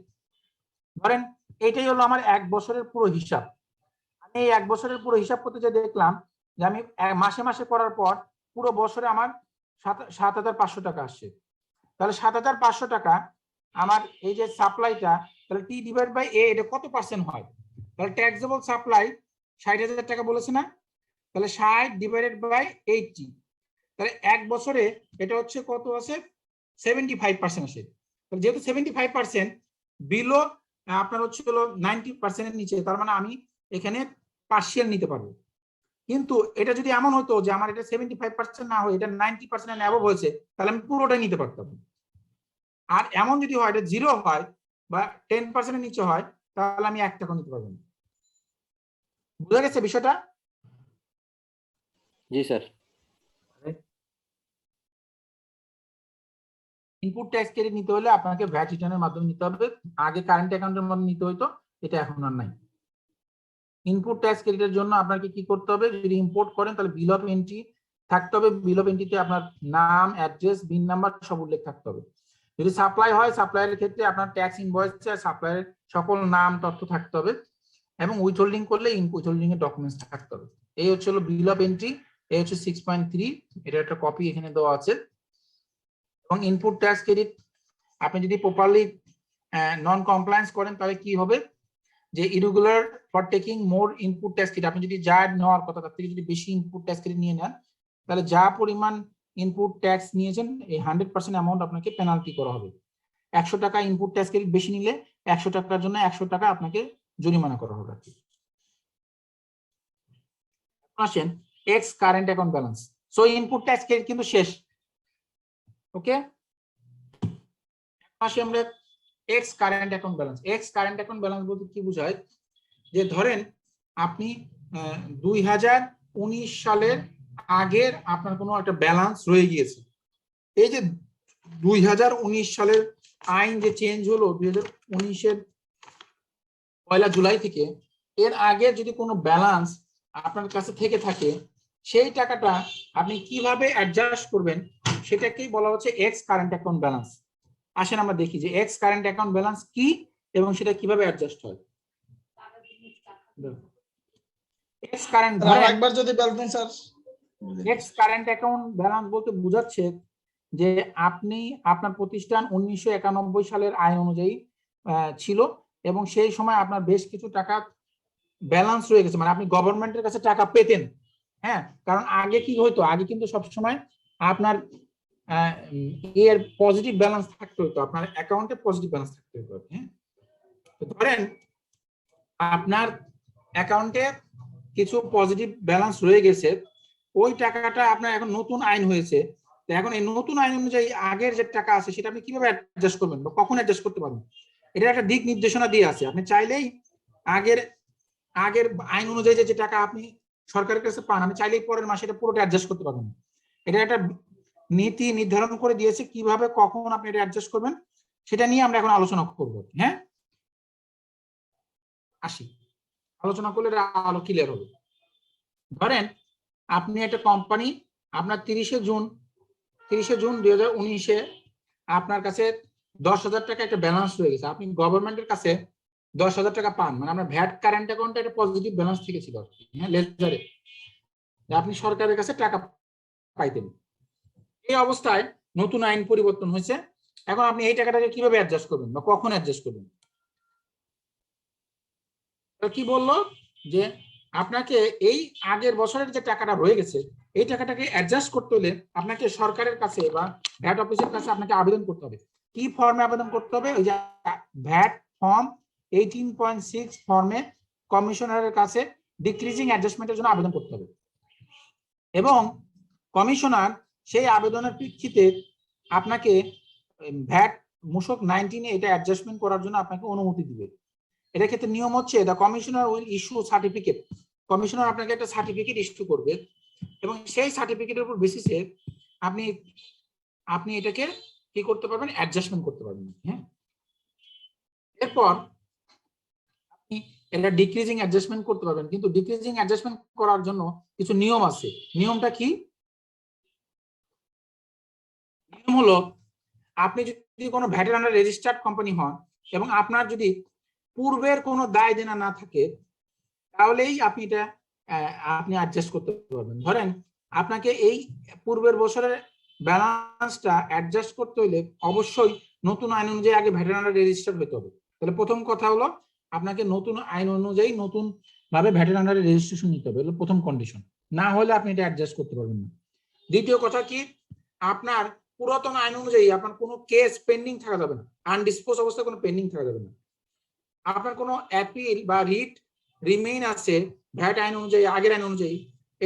Speaker 1: ধরেন এটাই হলো আমার এক বছরের পুরো হিসাব। আমি এই এক বছরের পুরো হিসাব করতে যে দেখলাম যে আমি মাসে মাসে করার পর পুরো বছরে আমার 7,500 টাকা আসছে। তাহলে 7,500 টাকা আমার এই যে সাপ্লাইটা, তাহলে টি ডিভাইড বাই এ এটা কত পার্সেন্ট হয়? তাহলে ট্যাক্সেবল সাপ্লাই 60,000 টাকা বলেছে না, তাহলে 60 ডিভাইডেড বাই 80, তাহলে এক বছরে এটা হচ্ছে কত আছে, 75% আসে। তাহলে যেহেতু 75% বিলো আপনার হচ্ছে হলো 90% এর নিচে, তার মানে আমি এখানে পার্শিয়াল নিতে পারবো। কিন্তু এটা যদি এমন হতো যে আমার এটা 75% না হয়, এটা 90% এর অ্যাবভ হয়েছে, তাহলে আমি পুরোটাই নিতে পারতাম। আর এমন যদি হয় এটা জিরো হয় বা 10% এর নিচে হয়, তাহলে আমি 1 টাকা নিতে পারবো না। বুঝা গেছে বিষয়টা?
Speaker 2: জি স্যার।
Speaker 1: ইনপুট ট্যাক্স ক্রেডিট নিতে হলে আপনাকে ভ্যাট রিটার্নের মাধ্যমে নিতে হবে, আগে কারেন্ট অ্যাকাউন্টের মাধ্যমে নিতে হতো, এটা এখন আর নাই। ইনপুট ট্যাক্স ক্রেডিটের জন্য আপনাকে কি করতে হবে, যদি ইম্পোর্ট করেন তাহলে বিল অফ এন্ট্রি থাকতে হবে, বিল অফ এন্ট্রিতে আপনার নাম, অ্যাড্রেস, বিন নাম্বার সব উল্লেখ থাকতে হবে। যদি সাপ্লাই হয়, সাপ্লাইয়ের ক্ষেত্রে আপনার ট্যাক্স ইনভয়েস আর সাপ্লাইয়ের সকল নাম তথ্য থাকতে হবে, এবং উইথহোল্ডিং করলে উইথহোল্ডিং এর ডকুমেন্টস থাকতে হবে। এই হচ্ছে হলো বিল অফ এন্ট্রি, এই হচ্ছে 6.3, এটা একটা কপি এখানে দেওয়া আছে। এবং ইনপুট ট্যাক্স ক্রেডিট আপনি যদি প্রপারলি নন কমপ্লায়েন্স করেন, তাহলে কি হবে, যে irregular for taking more input tax credit, আপনি যদি যা নেওয়ার কথা তার থেকে যদি বেশি ইনপুট ট্যাক্স ক্রেডিট নিয়ে নেন, তাহলে যা পরিমাণ ইনপুট ট্যাক্স নিয়েছেন এই 100% অ্যামাউন্ট আপনাকে পেনাল্টি করা হবে। 100 টাকা ইনপুট ট্যাক্স ক্রেডিট বেশি নিলে 100 টাকার জন্য 100 টাকা আপনাকে জরিমানা করা হবে। আসেন x current account balance. So input tax credit কিন্তু শেষ, ওকে। আসে আমরা x current account balance. X current account balance বলতে কি বোঝায়, যে ধরেন আপনি 2019 সালের আগের আপনার কোনো একটা ব্যালেন্স রয়ে গিয়েছে। এই যে 2019 সালের আইন যে চেঞ্জ হলো 2019-এর 1 জুলাই থেকে, এর আগে যদি কোনো ব্যালেন্স আপনার কাছে থেকে থাকে, সেই টাকাটা আপনি কিভাবে অ্যাডজাস্ট করবেন সেটাকেই বলা হচ্ছে এক্স কারেন্ট অ্যাকাউন্ট ব্যালেন্স। আসেন আমরা দেখি যে এক্স কারেন্ট অ্যাকাউন্ট ব্যালেন্স কি এবং সেটা কিভাবে অ্যাডজাস্ট হয়। এক্স কারেন্ট,
Speaker 4: একবার যদি বলতেন sir.
Speaker 1: X current account balance বলতে বোঝাচ্ছে যে আপনি আপনার প্রতিষ্ঠান 1991 সালের আইন অনুযায়ী ছিল এবং সেই সময় আপনার বেশ কিছু টাকা ব্যালেন্স রয়ে গেছে, মানে আপনি গভর্নমেন্টের কাছে টাকা পেতেন। হ্যাঁ, কারণ আগে কি হতো, আগে কিন্তু সবসময় আপনার এর পজিটিভ ব্যালেন্স থাকতে হতো, আপনার অ্যাকাউন্টে পজিটিভ ব্যালেন্স থাকতে হতো। হ্যাঁ, ধরেন আপনার অ্যাকাউন্টে কিছু পজিটিভ ব্যালেন্স রয়ে গেছে, ওই টাকাটা আপনার এখন নতুন আইন হয়েছে, তো এখন এই নতুন আইন অনুযায়ী আগের যে টাকা আছে সেটা আপনি কিভাবে অ্যাডজাস্ট করবেন বা কখন অ্যাডজাস্ট করতে পারবেন, এটা একটা দিক নির্দেশনা দিয়ে আছে। আপনি চাইলেই আগের আগের আইন অনুযায়ী যে টাকা আপনি সরকারের কাছে পান, আপনি চাইলেই পরের মাসে এটা পুরোটা অ্যাডজাস্ট করতে পারবেন। এটা একটা নীতি নির্ধারণ করে দিয়েছে কিভাবে কখন আপনি এটা অ্যাডজাস্ট করবেন, সেটা নিয়ে আমরা এখন আলোচনা করব। হ্যাঁ, আসি, আলোচনা করলে এটা আরো ক্লিয়ার হবে। ধরেন আপনি একটা কোম্পানি, আপনার 30শে জুন 2019-এ আপনার কাছে 10,000 টাকা একটা ব্যালেন্স রয়ে গেছে, আপনি গভর্নমেন্টের কাছে 10,000 টাকা পান, মানে আমরা ভ্যাট কারেন্ট অ্যাকাউন্টে একটা পজিটিভ ব্যালেন্স থেকে ছিল, হ্যাঁ, লেজারে আপনি সরকারের কাছে টাকা পাইতেন। এই অবস্থায় নতুন আইন পরিবর্তন হয়েছে, এখন আপনি এই টাকাটাকে কিভাবে অ্যাডজাস্ট করবেন বা কখন অ্যাডজাস্ট করবেন? কি বললো যে আপনাকে এই আগের বছরের যে টাকাটা রয়ে গেছে এই টাকাটাকে অ্যাডজাস্ট করতে হলে আপনাকে সরকারের কাছে বা ভ্যাট অফিসের কাছে আপনাকে আবেদন করতে হবে। কি ফর্মে আবেদন করতে হবে? ওই যে ভ্যাট ফর্ম 18.6 ফর্মে কমিশনারের কাছে ডিক্রিজিং অ্যাডজাস্টমেন্টের জন্য আবেদন করতে হবে, এবং কমিশনার সেই আবেদনের প্রেক্ষিতে আপনাকে ভ্যাট মূসক 19-এ এটা অ্যাডজাস্টমেন্ট করার জন্য আপনাকে অনুমতি দিবে। এটার ক্ষেত্রে নিয়ম হচ্ছে the commissioner will issue certificate, commissioner আপনাকে একটা সার্টিফিকেট ইস্যু করবে, এবং সেই সার্টিফিকেটের উপর বেসিসে আপনি এটাকে কি করতে পারবেন? অ্যাডজাস্টমেন্ট করতে পারবেন। হ্যাঁ, এরপর আপনি এটা ডিক্রিজিং অ্যাডজাস্টমেন্ট করতে পারবেন, কিন্তু ডিক্রিজিং অ্যাডজাস্টমেন্ট করার জন্য কিছু নিয়ম আছে। নিয়মটা কি? নিয়ম হলো আপনি যদি কোনো ভ্যাটের আন্ডার রেজিস্টার্ড কোম্পানি হন এবং আপনার যদি পূর্বের কোনো দায় দেনা না থাকে, তাহলেই আপনি এটা আপনি অ্যাডজাস্ট করতে পারবেন। ধরেন আপনাকে এই পূর্বের বছরের ব্যালেন্সটা অ্যাডজাস্ট করতে হলে অবশ্যই নতুন আইন অনুযায়ী আগে ভ্যাটের আন্ডার রেজিস্টার্ড হতে হবে। তাহলে প্রথম কথা হলো আপনাকে নতুন আইন অনুযায়ী নতুন ভাবে ভ্যাটের আন্ডারে রেজিস্ট্রেশন নিতে হবে, হলো প্রথম কন্ডিশন, না হলে আপনি এটা অ্যাডজাস্ট করতে পারবেন না। দ্বিতীয় কথা কি? আপনার পুরাতন আইন অনুযায়ী আপনার কোনো কেস পেন্ডিং থাকা যাবে না, আনডিসপোজ অবস্থায় কোনো পেন্ডিং থাকা যাবে না। আপনার কোনো অ্যাপিল বা রিট রিমেইন আছে ভ্যাট আইন অনুযায়ী, আগের আইন অনুযায়ী,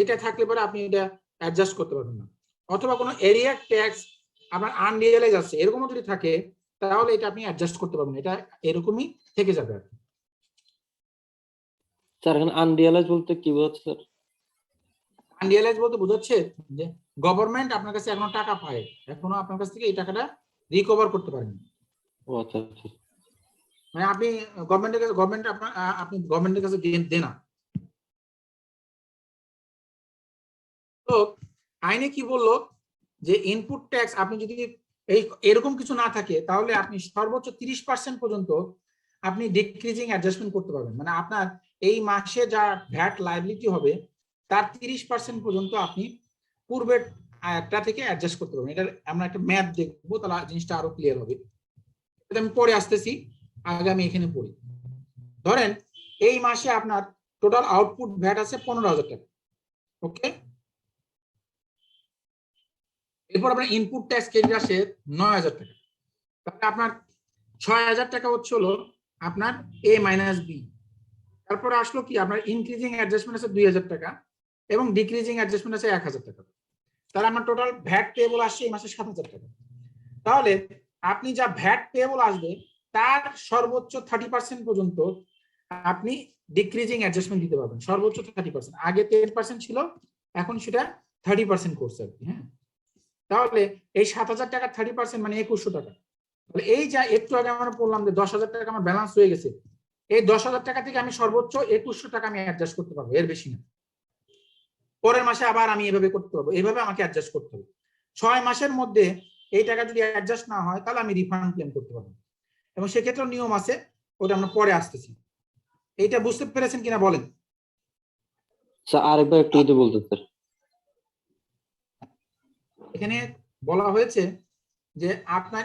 Speaker 1: এটা থাকলে পরে আপনি এটা অ্যাডজাস্ট করতে পারবেন না। অথবা কোনো এরিয়ার ট্যাক্স আপনার আনরিয়েলাইজ আছে, এরকমও যদি থাকে তাহলে এটা আপনি অ্যাডজাস্ট করতে পারবেন, এটা এরকমই থেকে যাবে আর কি।
Speaker 2: স্যার এখানে আনরিয়েলাইজ বলতে কি বোঝাচ্ছে স্যার?
Speaker 1: আনরিয়েলাইজ বলতে বোঝাচ্ছে যে গভর্নমেন্ট আপনার কাছে এখনো টাকা পায়, এখনো আপনার কাছ থেকে এই টাকাটা রিকভার করতে পারেন।
Speaker 2: ও আচ্ছা আচ্ছা,
Speaker 1: মানে আপনি গভর্নমেন্টের কাছে দেন না। তো আইনে কি বললো যে ইনপুট ট্যাক্স আপনি যদি এরকম কিছু না থাকে তাহলে আপনি সর্বোচ্চ 30% পর্যন্ত আপনি ডিক্রিজিং অ্যাডজাস্টমেন্ট করতে পারবেন। মানে আপনার এই মাসে যা ভ্যাট লায়াবিলিটি হবে তার 30% পর্যন্ত আপনি পূর্বের একটা থেকে অ্যাডজাস্ট করতে পারবেন। এটা আমরা একটা ম্যাথ দেখবো, তাহলে জিনিসটা আরো ক্লিয়ার হবে। এটা আমি পরে আসতেছি, আগে আমি এখানে পড়ি। ধরেন এই মাসে আপনার টোটাল আউটপুট ভ্যাট আছে 15,000 টাকা, ওকে। এরপর আপনার ইনপুট ট্যাক্স ক্রেডিট আসে 9,000 টাকা, তাহলে আপনার 6,000 টাকা হচ্ছে হলো আপনার এ মাইনাস বি। তারপরে আসলো কি আপনার ইনক্রিজিং অ্যাডজাস্টমেন্ট আছে 2,000 টাকা এবং ডিক্রিজিং অ্যাডজাস্টমেন্ট আছে 1,000 টাকা। তাহলে আপনার টোটাল ভ্যাট পেয়েবল আসছে এই মাসে 7,000 টাকা। তাহলে আপনি যা ভ্যাট পেয়েবল আসবে তার সর্বোচ্চ 30% পর্যন্ত আপনি ডিক্রিজিং অ্যাডজাস্টমেন্ট দিতে পারবেন, সর্বোচ্চ 30%। আগে 10% ছিল, এখন সেটা 30% করছে আর কি। হ্যাঁ, তাহলে এই 7,000 টাকা 30% মানে 2,100 টাকা। তাহলে এই যা একটু আগে আমরা বললাম যে 10,000 টাকা আমার ব্যালেন্স হয়ে গেছে, এই 10,000 টাকা থেকে আমি সর্বোচ্চ 2,100 টাকা আমি অ্যাডজাস্ট করতে পারবো, এর বেশি না। পরের মাসে আবার আমি এভাবে করতে পারবো, এইভাবে আমাকে অ্যাডজাস্ট করতে হবে। 6 মাসের মধ্যে এই টাকা যদি অ্যাডজাস্ট না হয় তাহলে আমি রিফান্ড ক্লেম করতে পারবো, এবং সেক্ষেত্রে নিয়ম আছে, ওটা আমরা পরে আসতেছি। এইটা বুঝতে পেরেছেন কিনা বলেন?
Speaker 2: স্যার আরেকবার একটু যদি বলতেন স্যার।
Speaker 1: এখানে বলা হয়েছে যে আপনার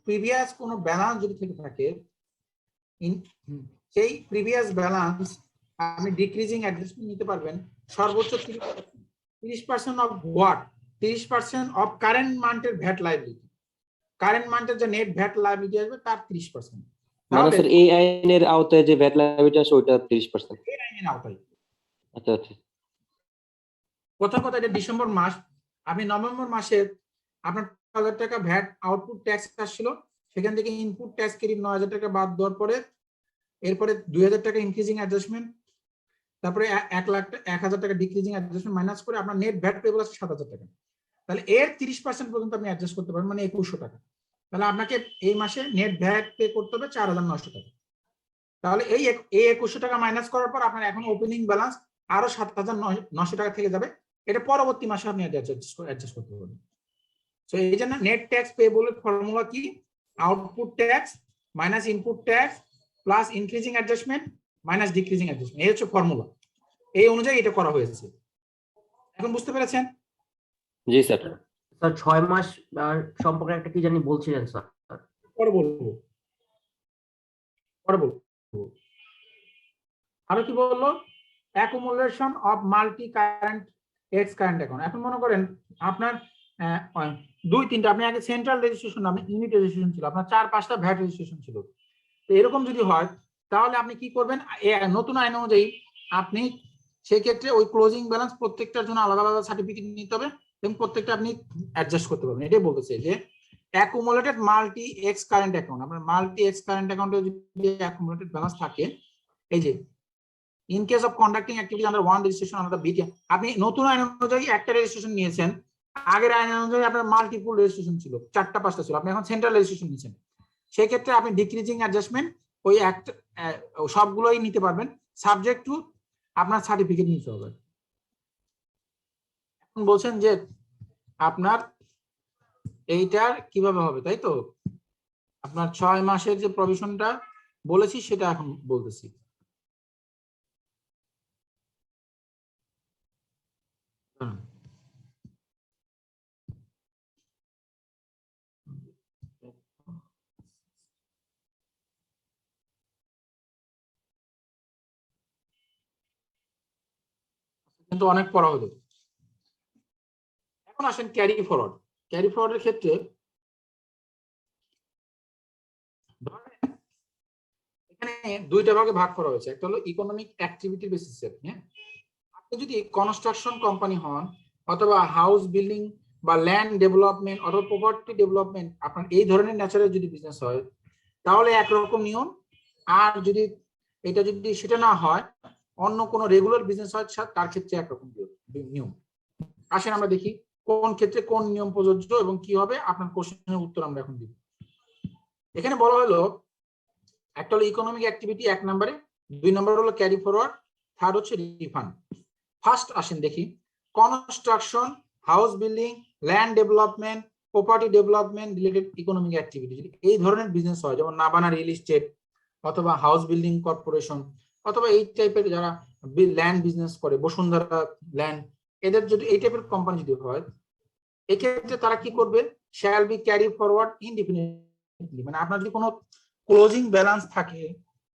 Speaker 1: প্রিভিয়াস কোনো ব্যালেন্স যদি থেকে থাকে, সেই প্রিভিয়াস ব্যালেন্স আপনি ডিক্রিজিং অ্যাডজাস্টমেন্ট নিতে পারবেন সর্বোচ্চ 30% অফ হোয়াট? 30% অফ কারেন্ট মান্থের ভ্যাট লায়াবিলিটি। কারেন্ট মান্থের যে নেট ভ্যাট লায়াবিলিটি আসবে তার 30%।
Speaker 2: মানে স্যার এই আইনের আওতায় যে ভ্যাট লায়াবিলিটি আছে ওইটা 30%?
Speaker 1: এই আইনের আওতায়।
Speaker 2: আচ্ছা আচ্ছা,
Speaker 1: কথা এটা ডিসেম্বর মাস, আপনি নভেম্বর মাসে আপনার 5,000 টাকা ভ্যাট আউটপুট ট্যাক্স আসছিল, সেখান থেকে ইনপুট ট্যাক্স ক্রেডিট 9,000 টাকা বাদ দেওয়ার পরে এরপরে 2,000 টাকা ইনক্রিজিং অ্যাডজাস্টমেন্ট, তারপরে 1,00,000 টাকা ডিক্রিজিং অ্যাডজাস্টমেন্ট মাইনাস করে আপনার নেট ভ্যাট পেবল আছে 7,000 টাকা। তাহলে এর 30% পর্যন্ত আপনি অ্যাডজাস্ট করতে পারেন, মানে 2,100 টাকা। তাহলে আপনাকে এই মাসে নেট ভ্যাট পে করতে হবে 4,900 টাকা। তাহলে এই 2,100 টাকা মাইনাস করার পর আপনার এখন ওপেনিং ব্যালেন্স আরো 7,900 টাকা থেকে যাবে। এটা পরবর্তী মাসে আপনি অ্যাডজাস্ট করতে পারবেন। সো এই জন্য নেট ট্যাক্স পেবলের ফর্মুলা কি? Output tax minus input tax plus increasing adjustment minus decreasing adjustment, এই হচ্ছে ফর্মুলা। এই অনুযায়ী এটা করা হয়েছে। এখন বুঝতে পেরেছেন?
Speaker 2: জি স্যার।
Speaker 7: স্যার 6 মাস সম্পর্কে একটা কি জানি বলছিলেন স্যার।
Speaker 1: পরে বলবো। আরো কি বললো? Accumulation of multi current x current account. এখন মনে করেন আপনার 2-3টা, আপনি আগে সেন্ট্রাল রেজিস্ট্রেশন, আপনি ইউনিট রেজিস্ট্রেশন ছিল, আপনার 4-5টা ভ্যাট রেজিস্ট্রেশন ছিল। তো এরকম যদি হয় তাহলে আপনি কি করবেন? নতুন আইন অনুযায়ী আপনি সেক্ষেত্রে ওই ক্লোজিং ব্যালেন্স প্রত্যেকটার জন্য আলাদা আলাদা সার্টিফিকেট নিতে হবে এবং প্রত্যেকটা আপনি অ্যাডজাস্ট করতে পারবেন। এটাই বলতেছে যে accumulated multi x current account. আপনার মাল্টি এক্স কারেন্ট অ্যাকাউন্টে যদি অ্যাকুমুলেটেড ব্যালেন্স থাকে, এই যে in case of conducting activity under one registration under বিটি, আপনি নতুন আইন অনুযায়ী একটা রেজিস্ট্রেশন নিয়েছেন, আগের আইন অনুযায়ী আপনার মাল্টিপল রেজিস্ট্রেশন ছিল, 4টা-5টা ছিল, আপনি এখন সেন্ট্রাল রেজিস্ট্রেশন নিয়েছেন। সেই ক্ষেত্রে আপনি ডিক্রিজিং অ্যাডজাস্টমেন্ট ওই একটা সবগুলোই নিতে পারবেন, সাবজেক্ট টু আপনার সার্টিফিকেট নিতে হবে। এখন বলছেন যে আপনার এইটার কিভাবে হবে, তাই তো? আপনার 6 মাসের যে প্রভিশনটা বলেছি সেটা এখন বলতেছি। কিন্তু অনেক পড়া হলো। এখন আসেন ক্যারি ফরওয়ার্ড। ক্যারি ফরওয়ার্ডের ক্ষেত্রে এখানে 2টা ভাগে ভাগ করা হয়েছে। একটা হলো ইকোনমিক অ্যাক্টিভিটি বেসিসে। হ্যাঁ, আপনি যদি কনস্ট্রাকশন কোম্পানি হন অথবা হাউস বিল্ডিং বা ল্যান্ড ডেভেলপমেন্ট অথবা প্রপার্টি ডেভেলপমেন্ট, আপনার এই ধরনের ন্যাচারাল যদি বিজনেস হয় তাহলে একরকম নিয়ম, আর যদি এটা যদি সেটা না হয়, অন্য কোনো রেগুলার বিজনেস হয় তার ক্ষেত্রে একরকম নিয়ম। আসেন আমরা দেখি কোন ক্ষেত্রে কোন নিয়ম প্রযোজ্য এবং কি হবে। আপনার কোশ্চেনের উত্তর আমরা এখন দিব। এখানে বলা হলো একটা হলো ইকোনমিক অ্যাক্টিভিটি 1 নম্বরে, 2 নম্বর হলো ক্যারি ফরওয়ার্ড, 3rd হচ্ছে রিফান্ড। ফার্স্ট আসেন দেখি construction, house building, land development, property development related economic activity যদি এই ধরনের বিজনেস হয়, যেমন নাবানা রিয়েল এস্টেট অথবা হাউস বিল্ডিং কর্পোরেশন অথবা এই টাইপের যারা ল্যান্ড বিজনেস করে, বসুন্ধরা ল্যান্ড, এদের যদি এই টাইপের কোম্পানি যদি হয়, এক্ষেত্রে তারা কি করবে? Shall be carry forward indefinitely. মানে আপনার যদি কোনো ক্লোজিং ব্যালেন্স থাকে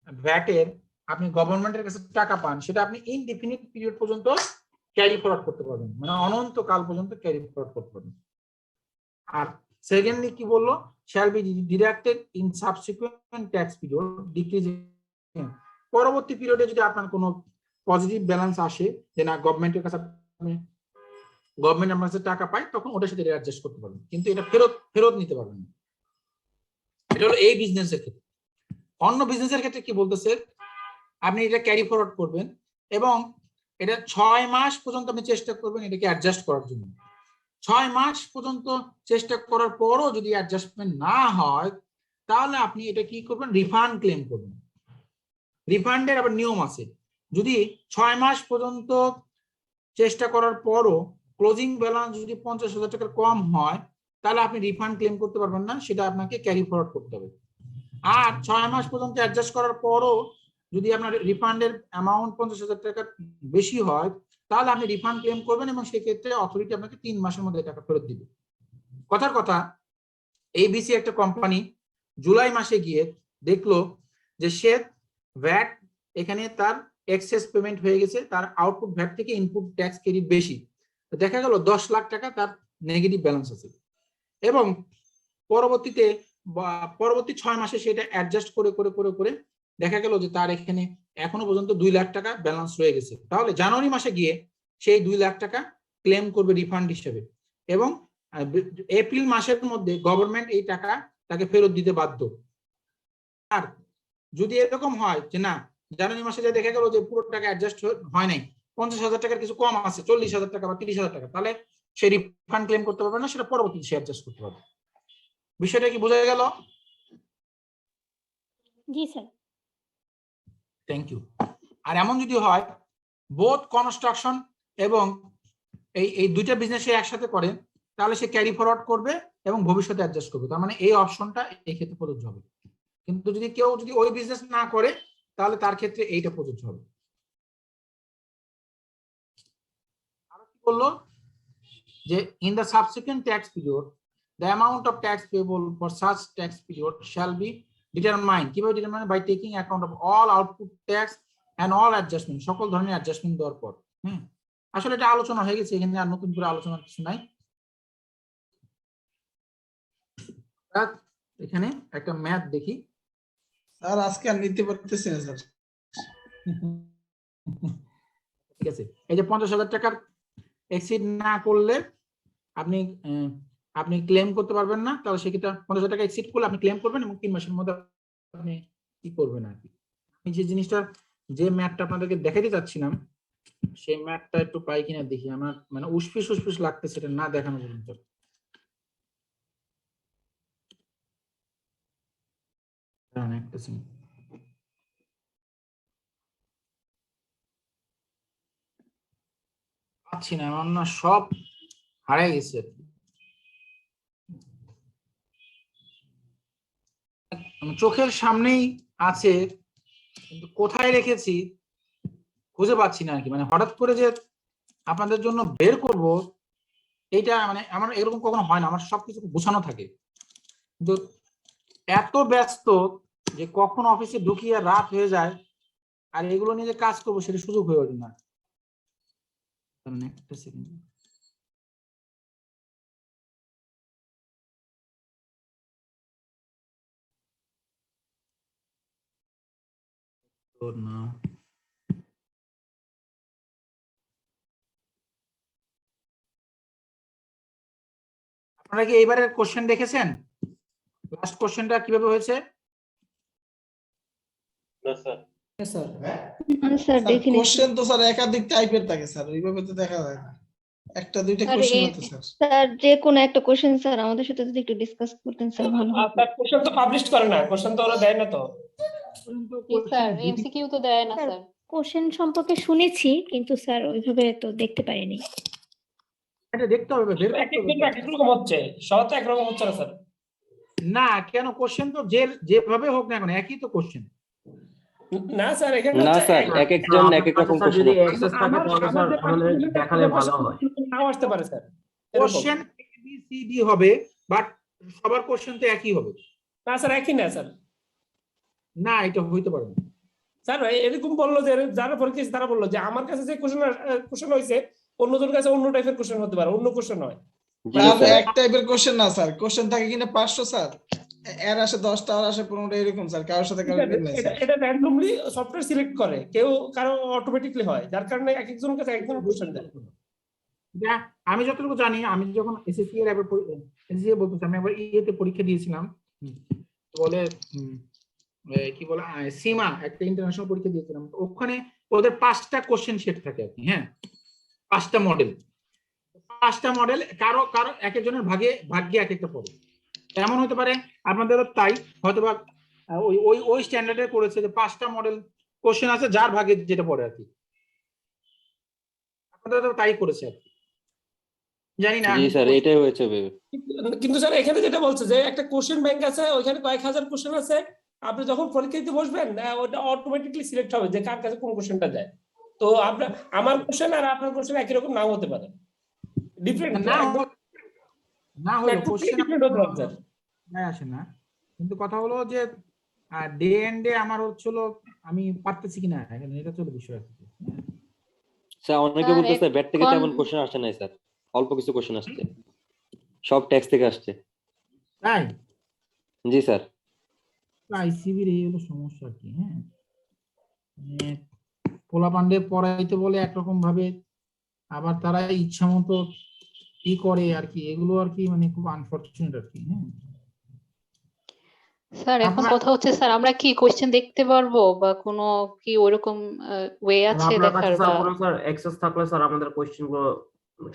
Speaker 1: ভ্যাটের, আপনি গভর্নমেন্টের কাছে টাকা পান, সেটা আপনি ইনডিফিনিট পিরিয়ড পর্যন্ত ক্যারি ফরওয়ার্ড করতে পারবেন, মানে অনন্তকাল পর্যন্ত ক্যারি ফরওয়ার্ড করতে পারবেন। আর সেকেন্ডলি কি বললো? Shall be deducted in subsequent tax period decreasing. পরবর্তী পিরিয়ডে যদি আপনার কোনো পজিটিভ ব্যালেন্স আসে, যে না গভর্নমেন্টের কাছে গভর্নমেন্ট আপনার কাছে টাকা পায়, তখন ওটার সাথে অ্যাডজাস্ট করতে পারবেন, কিন্তু এটা ফেরত নিতে পারবেন না। এটা হলো এই বিজনেসের ক্ষেত্রে। অন্য বিজনেসের ক্ষেত্রে কি বলতেছে? আপনি এটা ক্যারি ফরওয়ার্ড করবেন এবং এটা 6 মাস পর্যন্ত আপনি চেষ্টা করবেন এটাকে অ্যাডজাস্ট করার জন্য। 6 মাস পর্যন্ত চেষ্টা করার পরও যদি অ্যাডজাস্টমেন্ট না হয়, তাহলে আপনি এটা কি করবেন? রিফান্ড ক্লেম করবেন। রিফান্ডের আবার নিয়ম আছে। যদি 6 মাস পর্যন্ত চেষ্টা করার পরও ক্লোজিং ব্যালেন্স যদি 50,000 টাকার কম হয়, তাহলে আপনি রিফান্ড ক্লেম করতে পারবেন না, সেটা আপনাকে ক্যারি ফরওয়ার্ড করতে হবে। আর 6 মাস পর্যন্ত অ্যাডজাস্ট করার পরও যদি আপনার রিফান্ডের অ্যামাউন্ট 50,000 টাকার বেশি হয়, তাহলে আপনি রিফান্ড ক্লেম করবেন এবং সেক্ষেত্রে অথরিটি আপনাকে 3 মাসের মধ্যে টাকা ফেরত দিবে। কথার কথা, এবিসি একটা কোম্পানি জুলাই মাসে গিয়ে দেখলো যে সে ভ্যাট এখানে তার এক্সেস পেমেন্ট হয়ে গেছে, তার আউটপুট ভ্যাট থেকে ইনপুট ট্যাক্স ক্রেডিট বেশি। দেখা গেল 10 লাখ টাকা তার নেগেটিভ ব্যালেন্স আছে এবং পরবর্তী 6 মাসে সেটা অ্যাডজাস্ট করে করে করে করে দেখা গেল যে তার এখানে এখনো পর্যন্ত 2 লাখ টাকা ব্যালেন্স রয়ে গেছে। তাহলে জানুয়ারি মাসে গিয়ে সেই 2 লাখ টাকা ক্লেম করবে রিফান্ড হিসেবে। এবং এপ্রিল মাসের মধ্যে গভর্নমেন্ট এই টাকা তাকে ফেরত দিতে বাধ্য। আর যদি এরকম হয় যে না জানুয়ারি মাসে যে দেখা গেল যে পুরো টাকা অ্যাডজাস্ট হয় নাই, 50,000 টাকার কিছু কম আছে, 40,000 টাকা বা 30,000 টাকা, তাহলে সে রিফান্ড ক্লেম করতে পারবে না, সেটা পরবর্তীতে সে অ্যাডজাস্ট করতে পারবে। বিষয়টা কি বোঝা গেল?
Speaker 9: জি স্যার।
Speaker 1: Thank you. আর এমন যদি হয় বোথ কনস্ট্রাকশন এবং এই দুইটা বিজনেস একসাথে করে, তাহলে সে ক্যারি ফরওয়ার্ড করবে এবং ভবিষ্যতে অ্যাডজাস্ট করবে। তার মানে এই অপশনটা এই ক্ষেত্রে প্রযোজ্য হবে। কিন্তু যদি কেউ যদি ওই বিজনেস না করে, তাহলে তার ক্ষেত্রে এইটা প্রযোজ্য হবে। আরো কি বললো যে in the subsequent tax period the amount of tax payable for such tax period shall be determined, কিভাবে determine? By taking account of all output tax and all adjustment, সকল ধরনের অ্যাডজাস্টমেন্ট দেওয়ার পর। আসলে এটা আলোচনা হয়ে গেছে, এখানে আর নতুন করে আলোচনার কিছু নাই। এখানে একটা ম্যাথ দেখি।
Speaker 11: স্যার আজকে আর নিতে পারতেছি না স্যার।
Speaker 1: ঠিক আছে, এই যে 50,000 টাকার এক্সিড না করলে আপনি ক্লেম করতে পারবেন না, তাহলে সেক্ষেত্রে 50,000 টাকা এক্সিড করলে আপনি ক্লেম করবেন এবং 3 মাসের মধ্যে আপনি কি করবেন আর কি। আমি যে জিনিসটা যে ম্যাথটা আপনাদেরকে দেখাইতে চাচ্ছিলাম, সেই ম্যাথটা একটু পাই কিনা দেখি। আমার মানে উসপিস লাগতেছে এটা না দেখানো পর্যন্ত। পাচ্ছি না, আমার না সব হারাই গেছে। চোখের সামনেই আছে কিন্তু কোথায় রেখেছি খুঁজে পাচ্ছি না আর কি। মানে হঠাৎ করে যে আপনাদের জন্য বের করব, এইটা মানে আমার এরকম কখনো হয় না। আমার সবকিছু গোছানো থাকে, কিন্তু এত ব্যস্ত যে কখন অফিসে ঢুকিয়ে রাত হয়ে যায়, আর এগুলো নিয়ে যে কাজ করবো সেটা সুযোগ হয়ে ওঠে না। একটা সেকেন্ড। না আপনারা কি এইবারের কোশ্চেন দেখেছেন? লাস্ট কোশ্চেনটা কিভাবে হয়েছে?
Speaker 6: না স্যার।
Speaker 5: স্যার দেখিনি।
Speaker 11: কোশ্চেন তো স্যার একাধিক টাইপের থাকে স্যার, ওইভাবে তো দেখা যায় না। একটা দুইটা কোশ্চেন হতো স্যার।
Speaker 5: স্যার যে কোনো একটা কোশ্চেন স্যার আমাদের সাথে যদি একটু ডিসকাস করতেন স্যার ভালো হতো।
Speaker 6: আপনার কোশ্চেন তো পাবলিশ করে না, কোশ্চেন তো ওরা দেয় না তো।
Speaker 10: স্যার এমসিকিউ তো দেয় না স্যার।
Speaker 9: কোশ্চেন সম্পর্কে শুনেছি কিন্তু স্যার ওইভাবে তো দেখতে পারিনি।
Speaker 1: এটা দেখতে হবে, বের
Speaker 6: এক
Speaker 1: করতে
Speaker 6: এক
Speaker 1: হবে।
Speaker 6: এক রকম হচ্ছে, সব তো একরকম হচ্ছে না স্যার।
Speaker 1: না কেন, কোশ্চেন তো যেভাবে হোক না কেন একই তো কোশ্চেন।
Speaker 6: না স্যার, এখানে
Speaker 2: না
Speaker 6: হচ্ছে
Speaker 2: স্যার, এক একজন এক এক রকম
Speaker 7: যদি
Speaker 2: কোশ্চেন।
Speaker 7: অ্যাক্সেস থাকে তাহলে স্যার আমাদের দেখালে ভালো হয়।
Speaker 6: নাও আসতে পারে sir.
Speaker 1: Question A B C D হবে, বাট সবার কোশ্চেন তো একই হবে
Speaker 6: না স্যার, একই না স্যার।
Speaker 1: না, এটা হইতে পারে না
Speaker 6: স্যার এরকম বললো যে যারা পরীক্ষা তারা বললো যে আমার কাছে যে কোশ্চেন হয়েছে অন্যদের কাছে অন্য টাইপের কোশ্চেন হতে পারে, অন্য কোশ্চেন হয়।
Speaker 11: এক টাইপের কোশ্চেন না স্যার, কোশ্চেন থাকে কিনা 500 স্যার, এর আসে 10টা আর আসে 15টা, এরকম স্যার। কারোর সাথে কারোর মিল নাই স্যার।
Speaker 6: এটা র্যান্ডমলি সফটওয়্যার সিলেক্ট করে, কেউ কারো অটোমেটিকলি হয়, যার কারণে এক একজনের কাছে একজন কোশ্চেন দেয়।
Speaker 1: আমি যতটুকু জানি, আমি যখন এসএসসি এর একবার এসএসসি বলতেছি, আমি একবার ইয়েতে পরীক্ষা দিয়েছিলাম, বলে কি বলে সীমা, একটা ইন্টারন্যাশনাল পরীক্ষা দিয়েছিলাম। ওখানে ওদের 5টা কোশ্চেন সেট থাকে আর কি। হ্যাঁ, 5টা মডেল, কারো এক একজনের ভাগ্যে এক একটা পড়ে। এমন হতে পারে আপনাদেরও তাই, হয়তোবা ওই স্ট্যান্ডার্ডে করেছে যে 5টা মডেল কোশ্চেন আছে, যার ভাগে যেটা পড়ে আর কি। আপনাদের তাই করেছে আর কি, জানি না।
Speaker 2: জি স্যার, এটাই হয়েছে।
Speaker 6: কিন্তু স্যার এখানে যেটা বলছে যে একটা কোশ্চেন ব্যাংক আছে, ওইখানে কয়েক হাজার কোশ্চেন আছে, আপনি যখন পরীক্ষা দিতে বসবেন ওটা অটোমেটিকলি সিলেক্ট হবে যে কার কাছে কোন কোশ্চেনটা যায়। তো আপনার আমার কোশ্চেন আর আপনার কোশ্চেন একই রকম নাও হতে পারে, ডিফারেন্ট
Speaker 1: না হলো কোশ্চেন আসে না। কিন্তু কথা হলো যে ডে এন্ড ডে আমার হচ্ছিল আমি পারতেছি কিনা, এটা চলো বিষয় আছে।
Speaker 2: স্যার অনেকে বলতেছে ব্যাট থেকে তেমন কোশ্চেন আসে নাই স্যার, অল্প কিছু কোশ্চেন আসছে, সব ট্যাক্স থেকে আসছে।
Speaker 1: তাই?
Speaker 2: জি স্যার।
Speaker 1: আইসিবির এই হলো সমস্যা কি। হ্যাঁ, পোলা পান্ডে পড়াইতে বলে একরকম ভাবে, আবার তারা ইচ্ছা মতো কি করে আর কি, এগুলো আর কি মানে খুব আনফরচুনেট আর কি। হ্যাঁ,
Speaker 10: স্যার এখন
Speaker 1: আপনার-
Speaker 10: কথা হচ্ছে স্যার আমরা কি কোশ্চেন দেখতে পারবো বা কোনো কি ওরকম ওয়ে আছে
Speaker 7: আপনার কাছে
Speaker 10: দেখার
Speaker 7: স্যার
Speaker 10: বা
Speaker 7: কোনো স্যার অ্যাক্সেস থাকলে স্যার আমাদের কোশ্চেন গুলো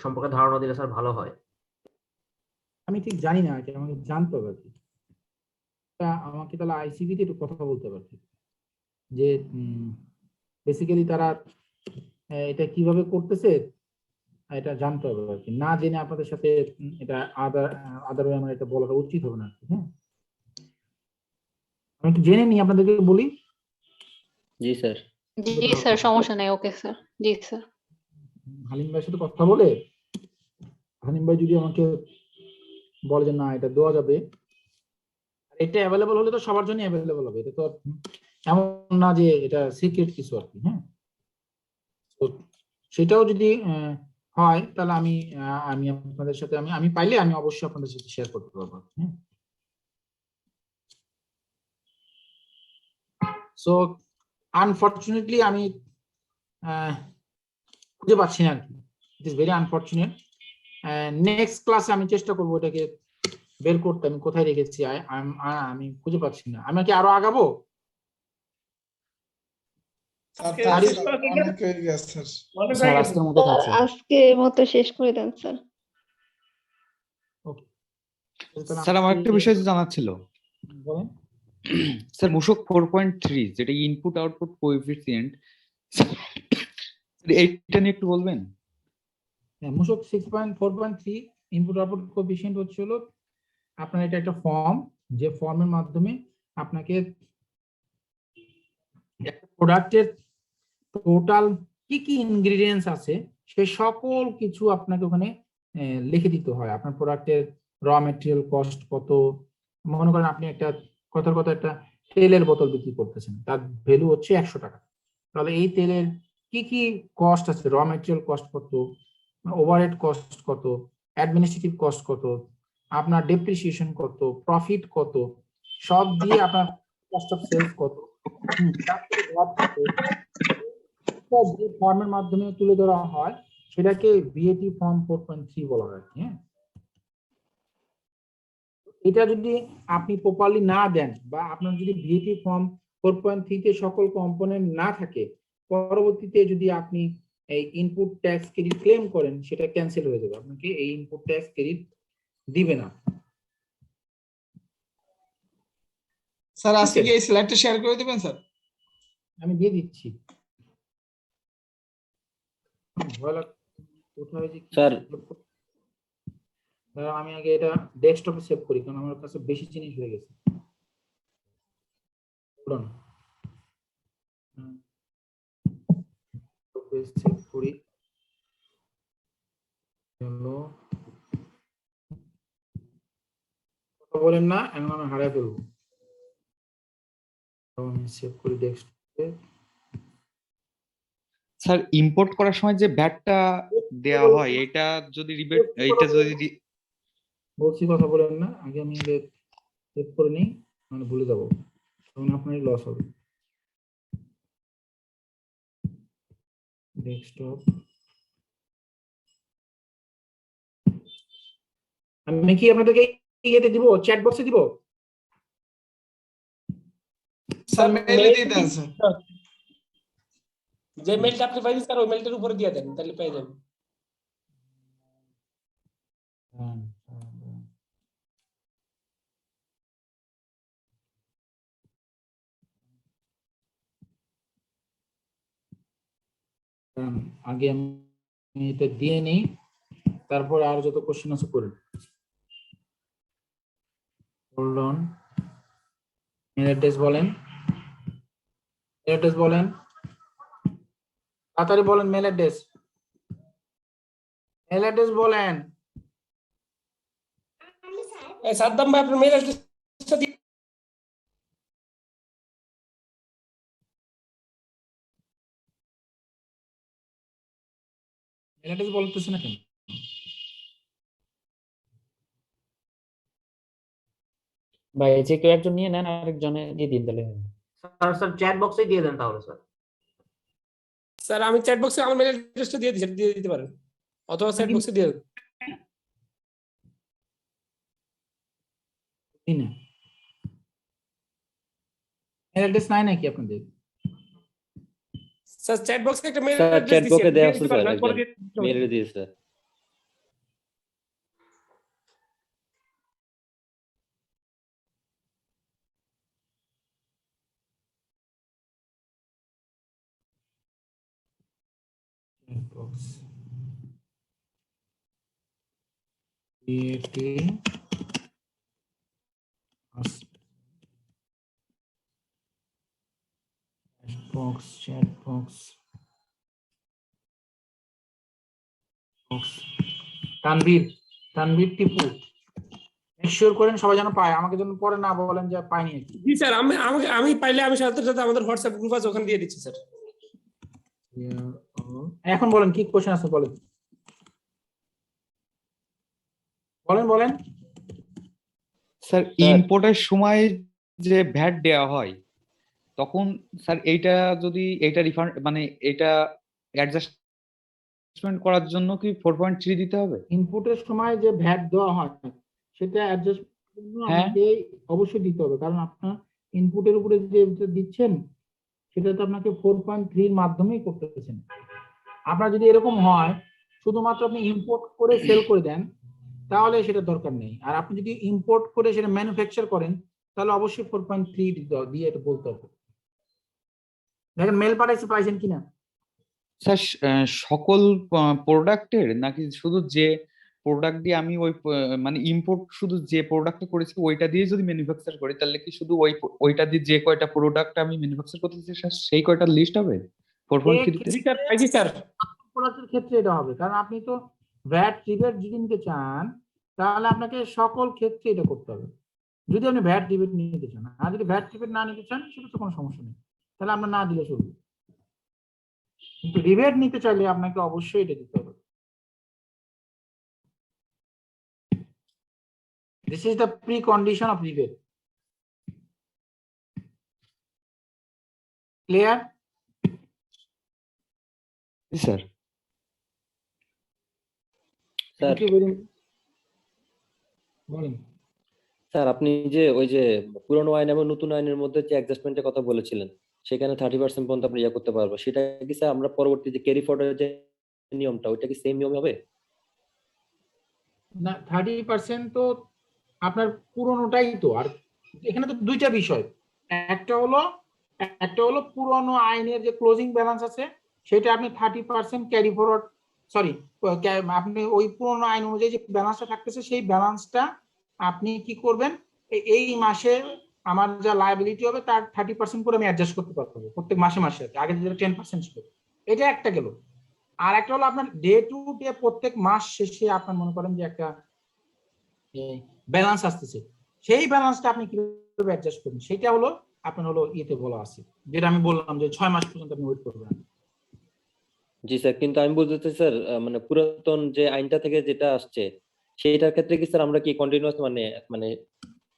Speaker 7: সম্পর্কে ধারণা দিলে স্যার ভালো হয়।
Speaker 1: আমি ঠিক জানি না আর কি, আমাকে জানতে হবে আর কি। তা আমাকে তাহলে আইসিবি তে একটু কথা বলতে হবে আর কি, যে বেসিক্যালি তারা এটা কিভাবে করতেছে এটা জানতে হবে আর কি। না জেনে আপনাদের সাথে এটা আদার ওয়ে আমার এটা বলাটা উচিত হবে না আর কি। হ্যাঁ, আমি একটু জেনে নিই, আপনাদেরকে বলি।
Speaker 2: জি স্যার।
Speaker 10: জি স্যার সমস্যা নেই, ওকে স্যার, জি স্যার।
Speaker 1: হালিম ভাইয়ের সাথে কথা বলে হালিম ভাই যদি আমাকে বলে যে না এটা দেওয়া যাবে, এটা অ্যাভেলেবল হলে তো সবার জন্য অ্যাভেলেবল হবে, এটা তো আর এমন না যে এটা সিক্রেট কিছু আর কি। হ্যাঁ, তো সেটাও যদি হয় তাহলে আমি আপনাদের সাথে আমি পাইলে আমি অবশ্যই আপনাদের সাথে শেয়ার করতে পারবো। হ্যাঁ, সো আনফরচুনেটলি আমি খুঁজে পাচ্ছি না আর কি, it is very unfortunate. Next ক্লাসে আমি চেষ্টা করবো এটাকে বের করতে, আমি কোথায় রেখেছি আমি খুঁজে পাচ্ছি না। আমি কি আরো আগাবো?
Speaker 11: অনেক হয়ে গেছে স্যার।
Speaker 3: স্যার আজকের মতো থাক স্যার।
Speaker 5: আজকে মতো শেষ করে দেন স্যার।
Speaker 8: স্যার আমার একটা বিষয় জানার ছিল
Speaker 1: বলেন।
Speaker 8: স্যার মূসক 4.3 যেটা ইনপুট আউটপুট কোএফিসিয়েন্ট, এইটা নিয়ে একটু বলবেন?
Speaker 1: হ্যাঁ, মূসক 6.4.3 ইনপুট আউটপুট কোএফিসিয়েন্ট হচ্ছে হলো আপনার এটা একটা ফর্ম, যে ফর্মের মাধ্যমে আপনাকে একটা প্রোডাক্টের টোটাল কি কি ইনগ্রেডিয়েন্টস আছে সে সকল কিছু আপনাকে ওখানে লিখে দিতে হয়। আপনার প্রোডাক্টের র মেটেরিয়াল কস্ট কত, মনে করেন আপনি একটা কথার কথা একটা তেলের বোতল বিক্রি করতেছেন, তার ভ্যালু হচ্ছে 100 টাকা, তাহলে এই তেলের কি কি কস্ট আছে, র মেটেরিয়াল কস্ট কত, ওভারহেড কস্ট কত, অ্যাডমিনিস্ট্রেটিভ কস্ট কত, আপনার ডেপ্রিসিয়েশন কত, প্রফিট কত, সব দিয়ে আপনার কস্ট অফ সেলস কত, যে ফর্মের মাধ্যমে তুলে ধরা হয় সেটাকে ভিএটি ফর্ম 4.3 বলা হয়। হ্যাঁ, এটা যদি আপনি প্রপারলি না দেন বা আপনার যদি ভিএটি ফর্ম 4.3 তে সকল কম্পোনেন্ট না থাকে, পরবর্তীতে যদি আপনি এই ইনপুট ট্যাক্স ক্রেডিট ক্লেম করেন সেটা ক্যান্সেল হয়ে যাবে, আপনাকে এই ইনপুট ট্যাক্স ক্রেডিট দিবে না।
Speaker 11: স্যার আজকে কি এই স্লাইডটা শেয়ার করে দিবেন স্যার?
Speaker 1: আমি দিয়ে দিচ্ছি। কোথায় যে
Speaker 2: স্যার
Speaker 1: আমি আগে এটা ডেস্কটপে সেভ করি, কারণ আমার কাছে বেশি জিনিস হয়ে গেছে। সেভ করি, হ্যালো কথা বলেন না, এখন আমি হারিয়ে ফেলবো। আমি সেভ করি ডেস্কটপে।
Speaker 8: স্যার ইম্পোর্ট করার সময় যে ভ্যাটটা দেওয়া হয় এটা যদি রিবেট, এইটা যদি
Speaker 1: বলছি কথা বলেন না, আগে আমি সেভ করে নিই, মানে ভুলে যাবো, তখন আপনারই লস হবে। ডেস্কটপ আমি কি আপনাদেরকে ইয়েতে দিব, চ্যাট বক্সে দিব?
Speaker 11: স্যার মেইলে দিয়ে দেন স্যার।
Speaker 6: যে মেলটা আপনি পাইছেন স্যার ওই মেলটার উপরে দিয়ে দেন, তাহলে পেয়ে যাবেন।
Speaker 1: আগে আমি এটা দিয়ে নিই, তারপরে আর যত কোশ্চেন আছে করেন। হোল্ড অন, মেল অ্যাড্রেস বলেন, মেল অ্যাড্রেস বলেন, তাড়াতাড়ি বলেন মেল অ্যাড্রেস, মেল অ্যাড্রেস বলেন।
Speaker 6: সাদ্দাম ভাই আপনার মেল অ্যাড্রেসটা দিয়ে
Speaker 1: মেল অ্যাড্রেস বলতেছে না কেন?
Speaker 3: ভাই যে কেউ একজন নিয়ে নেন, আরেকজনে দিয়ে দিন তাহলে।
Speaker 7: স্যার স্যার চ্যাট বক্সে দিয়ে দেন তাহলে স্যার।
Speaker 6: স্যার আমি চ্যাট বক্সে আমার মেল অ্যাড্রেসটা দিয়ে দিতে পারেন, অথবা চ্যাট বক্সে দিয়ে দেন।
Speaker 1: কি না অ্যাড্রেস নাই নাকি আপনাদের?
Speaker 6: স্যার চ্যাট বক্সে একটা মেল
Speaker 2: স্যার
Speaker 6: অ্যাড্রেস
Speaker 2: চ্যাট
Speaker 6: দিছি,
Speaker 2: বক্সে
Speaker 6: আপনি
Speaker 2: দেওয়া
Speaker 6: দিয়ে
Speaker 2: আছে
Speaker 6: দিতে
Speaker 2: স্যার,
Speaker 6: পারবেন, পরে
Speaker 2: একজন
Speaker 6: দিয়ে
Speaker 2: মেরে দিয়েছে।
Speaker 1: Box. Creating chat box. Tanvir Tipu ensure করেন সবাই যেন পায়, আমাকে যেন পরে না বলেন যে পাইনি আর কি।
Speaker 6: জি স্যার, আমি পাইলে আমি সাথে সাথে আমাদের হোয়াটসঅ্যাপ গ্রুপ আছে ওখানে দিয়ে দিচ্ছি স্যার।
Speaker 1: এখন বলেন কি কোশ্চেন আছে, বলেন বলেন।
Speaker 8: স্যার ইম্পোর্টের সময় যে ভ্যাট দেওয়া হয় তখন স্যার এইটা যদি এইটা রিফান্ড মানে এটা অ্যাডজাস্টমেন্ট করার জন্য কি 4.3 দিতে হবে?
Speaker 1: ইনপুটের সময় যে ভ্যাট দেওয়া হয় সেটা অ্যাডজাস্ট জন্য
Speaker 8: হ্যাঁ।
Speaker 1: আপনাকে অবশ্যই দিতে হবে, কারণ আপনার ইনপুটের উপরে যে দিচ্ছেন সেটা তো আপনাকে 4.3 এর মাধ্যমেই করতেছেন। আপনার যদি এরকম হয় শুধুমাত্র আপনি ইম্পোর্ট করে সেল করে দেন তাহলে সেটা দরকার নেই, আর আপনি যদি ইম্পোর্ট করে সেটা ম্যানুফ্যাকচার করেন তাহলে অবশ্যই 4.3 দিয়ে এটা বলতে হবে। দেখেন মেল পাইছেন কিনা?
Speaker 8: স্যার সকল প্রোডাক্টের নাকি শুধু যে প্রোডাক্ট দিয়ে আমি ওই মানে ইম্পোর্ট শুধু যে প্রোডাক্টটা করেছি ওইটা দিয়ে যদি ম্যানুফ্যাকচার করি তাহলে কি শুধু ওইটা দিয়ে যে কয়টা প্রোডাক্ট আমি ম্যানুফ্যাকচার করতেছি সেই কয়টা লিস্ট হবে 4.3 তে?
Speaker 6: জি স্যার, জি স্যার।
Speaker 1: প্রোডাক্টের ক্ষেত্রে এটা হবে, কারণ আপনি তো ভ্যাট রিবেট যদি নিতে চান তাহলে আপনাকে সকল ক্ষেত্রে এটা করতে হবে, যদি আপনি ভ্যাট রিবেট নিতে চান। আর যদি ভ্যাট রিবেট না নিতে চান সেটা তো কোনো সমস্যা নেই, তাহলে আমরা না দিলে চলবে, কিন্তু রিবেট নিতে চাইলে আপনাকে অবশ্যই এটা দিতে হবে। This is the precondition of rebate. Clear?
Speaker 8: Sir
Speaker 2: sir
Speaker 1: বলেন।
Speaker 2: স্যার আপনি যে ওই যে পুরনো আইন এবং নতুন আইনের মধ্যে যে অ্যাডজাস্টমেন্টের কথা বলেছিলেন সেখানে 30% পর্যন্ত আপনি ইয়া করতে পারবো, সেটা কি স্যার আমরা পরবর্তী যে ক্যারি ফরওয়ার্ডের যে নিয়মটা ওইটা কি সেম নিয়ম হবে?
Speaker 1: না 30% তো আপনার পুরনোটাই তো, আর এখানে তো দুইটা বিষয়, একটা হলো পুরনো আইনের যে ক্লোজিং ব্যালেন্স আছে সেটা আপনি 30% ক্যারি ফরওয়ার্ড, সরি আপনি ওই পুরনো আইন অনুযায়ী যে ব্যালেন্সটা থাকতেছে সেই ব্যালেন্সটা আপনি কি করবেন, এই মাসে আমার যা লায়াবিলিটি হবে তার 30% করে আমি অ্যাডজাস্ট করতে পারবো প্রত্যেক মাসে মাসে, আগে যেটা 10% ছিল। এটা একটা গেল। আর একটা হলো আপনার ডে টু ডে প্রত্যেক মাস শেষে আপনার মনে করেন যে একটা ব্যালেন্স আসতেছে, সেই ব্যালেন্সটা আপনি কিভাবে অ্যাডজাস্ট করবেন সেটা হলো আপনার হলো ইয়েতে বলা আছে, যেটা আমি বললাম যে 6 মাস পর্যন্ত আপনি ওয়েট করবেন।
Speaker 2: জি স্যার, কিন্তু আমি বলতে স্যার মানে পুরাতন যে আইনটা থেকে যেটা আসছে সেইটার ক্ষেত্রে কি স্যার আমরা কি কন্টিনিউয়াস মানে মানে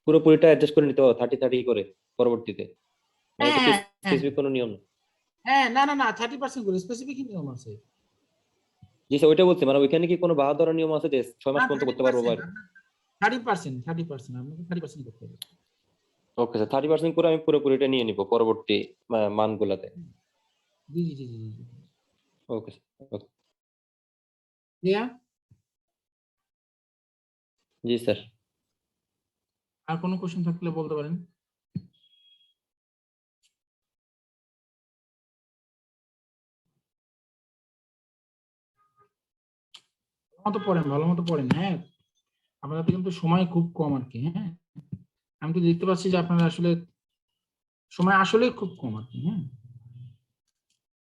Speaker 2: পুরোপুরিটা অ্যাডজাস্ট করে নিতে পারবো 30 করে পরবর্তীতে? না এটা কি স্পেসিফিক কোনো নিয়ম?
Speaker 1: হ্যাঁ না 30% করে স্পেসিফিক নিয়ম আছে।
Speaker 2: জি স্যার ওইটা বলছি, মানে ওইখানে কি কোনো বাধা ধরার নিয়ম আছে যে 6 মাস পর্যন্ত করতে পারবো?
Speaker 1: 30% আপনাকে 30% করতে হবে।
Speaker 2: ওকে স্যার, 30% করে আমি পুরোপুরিটা নিয়ে নিব পরবর্তী মানগুলাতে।
Speaker 1: জি।
Speaker 2: Okay sir.
Speaker 1: ক্লিয়ার?
Speaker 2: জি স্যার।
Speaker 1: আর কোনো কোশ্চেন থাকলে বলতে পারেন। ভালো মতো পড়েন। হ্যাঁ, আপনাদের কিন্তু সময় খুব কম আর কি। হ্যাঁ, আমি তো দেখতে পাচ্ছি যে আপনারা আসলে সময় আসলেই খুব কম আর কি। হ্যাঁ,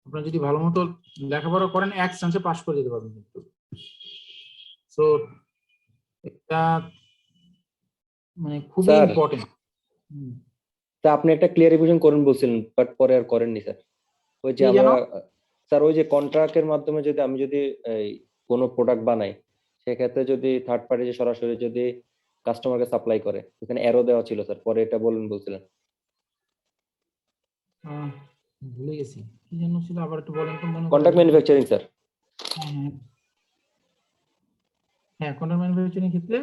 Speaker 1: আপনারা যদি ভালো মতো লেখাপড়া করেন এক চান্সে পাস করে যেতে পারবেন কিন্তু। সো এটা মানে খুবই ইম্পর্টেন্ট।
Speaker 2: তা আপনি একটা ক্লিয়ারিফিকেশন করুন বলছিলেন, বাট পরে আর করেননি স্যার। ওই যে আমরা স্যার ওই যে কন্ট্রাক্টের মাধ্যমে যদি আমি যদি এই কোনো প্রোডাক্ট বানাই সেক্ষেত্রে যদি থার্ড পার্টি যে সরাসরি যদি কাস্টমারকে সাপ্লাই করে এখানে অ্যারো দেওয়া ছিল স্যার, পরে এটা বলুন বলছিলেন।
Speaker 1: ভুলে গেছি কি যেন ছিল, আবার একটু বলেন তো।
Speaker 2: Contract manufacturing sir.
Speaker 1: হ্যাঁ, কন্ট্রাক্ট ম্যানুফ্যাকচারিং ক্ষেত্রে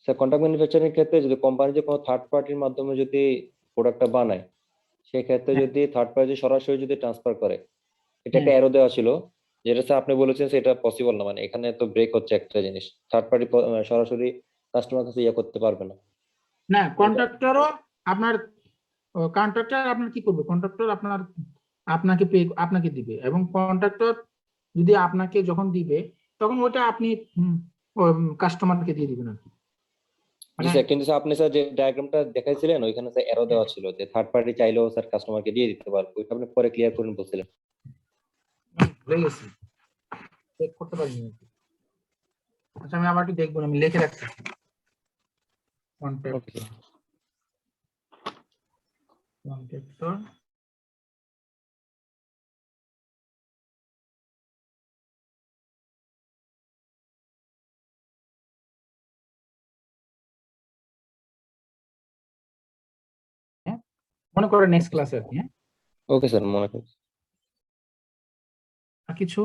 Speaker 2: স্যার কন্ট্রাক্ট ম্যানুফ্যাকচারিং এর ক্ষেত্রে যদি কোম্পানি যে কোনো থার্ড পার্টির মাধ্যমে যদি প্রোডাক্টটা বানায়, সেই ক্ষেত্রে যদি থার্ড পার্টি সরাসরি যদি ট্রান্সফার করে, এটা একটা এরো দেওয়া ছিল, যেটা স্যার আপনি বলেছেন সেটা পসিবল না, মানে এখানে তো ব্রেক হচ্ছে একটা জিনিস, থার্ড পার্টি সরাসরি কাস্টমার কাছে ইয়ে করতে পারবে না।
Speaker 1: না, কন্ট্রাক্টরও আপনার কন্ট্রাক্টর আপনার কি করবে, কন্ট্রাক্টর আপনাকে আপনাকে দিবে, এবং কন্ট্রাক্টর যদি আপনাকে যখন দিবে তখন ওটা আপনি কাস্টমারকে দিয়ে দিবেন আর কি।
Speaker 2: জি স্যার, কিন্তু স্যার আপনি স্যার যে ডায়াগ্রামটা দেখাইছিলেন ওইখানে স্যার এরো দেওয়া ছিল যে থার্ড পার্টি চাইলেও স্যার কাস্টমারকে দিয়ে দিতে পারবে, ওইটা আপনি পরে ক্লিয়ার করুন বলছিলেন।
Speaker 1: ভুলে গেছি, চেক করতে পারিনি আর কি। আচ্ছা আমি আবার একটু দেখবো, আমি লিখে রাখছি। কন্ট্রাক্টর মনে করে নেক্সট ক্লাসে আর কি। হ্যাঁ,
Speaker 2: ওকে স্যার, মনে করছি।
Speaker 1: আর কিছু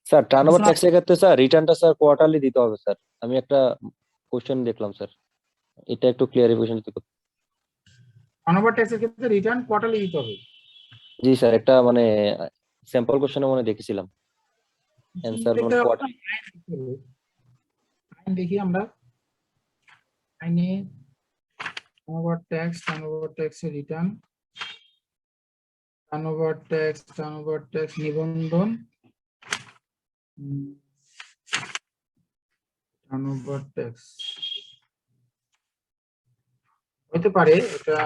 Speaker 2: স্যার টার্নওভার ট্যাক্সের ক্ষেত্রে স্যার রিটার্নটা স্যার কোয়ার্টারলি দিতে হবে স্যার, আমি একটা কোশ্চেন দেখলাম স্যার, এটা একটু ক্লিয়ারিফিকেশন দিতে।
Speaker 1: টার্নওভার ট্যাক্সের ক্ষেত্রে রিটার্ন কোয়ার্টারলি দিতে হবে।
Speaker 2: জি স্যার, একটা মানে স্যাম্পল কোশ্চেনে মনে দেখেছিলাম অ্যানসার মানে কোয়ার্টার।
Speaker 1: আইন দেখি আমরা, আইনে টার্নওভার ট্যাক্সের রিটার্ন, টার্নওভার ট্যাক্স নিবন্ধন, টার্নওভার ট্যাক্স হতে পারে, এটা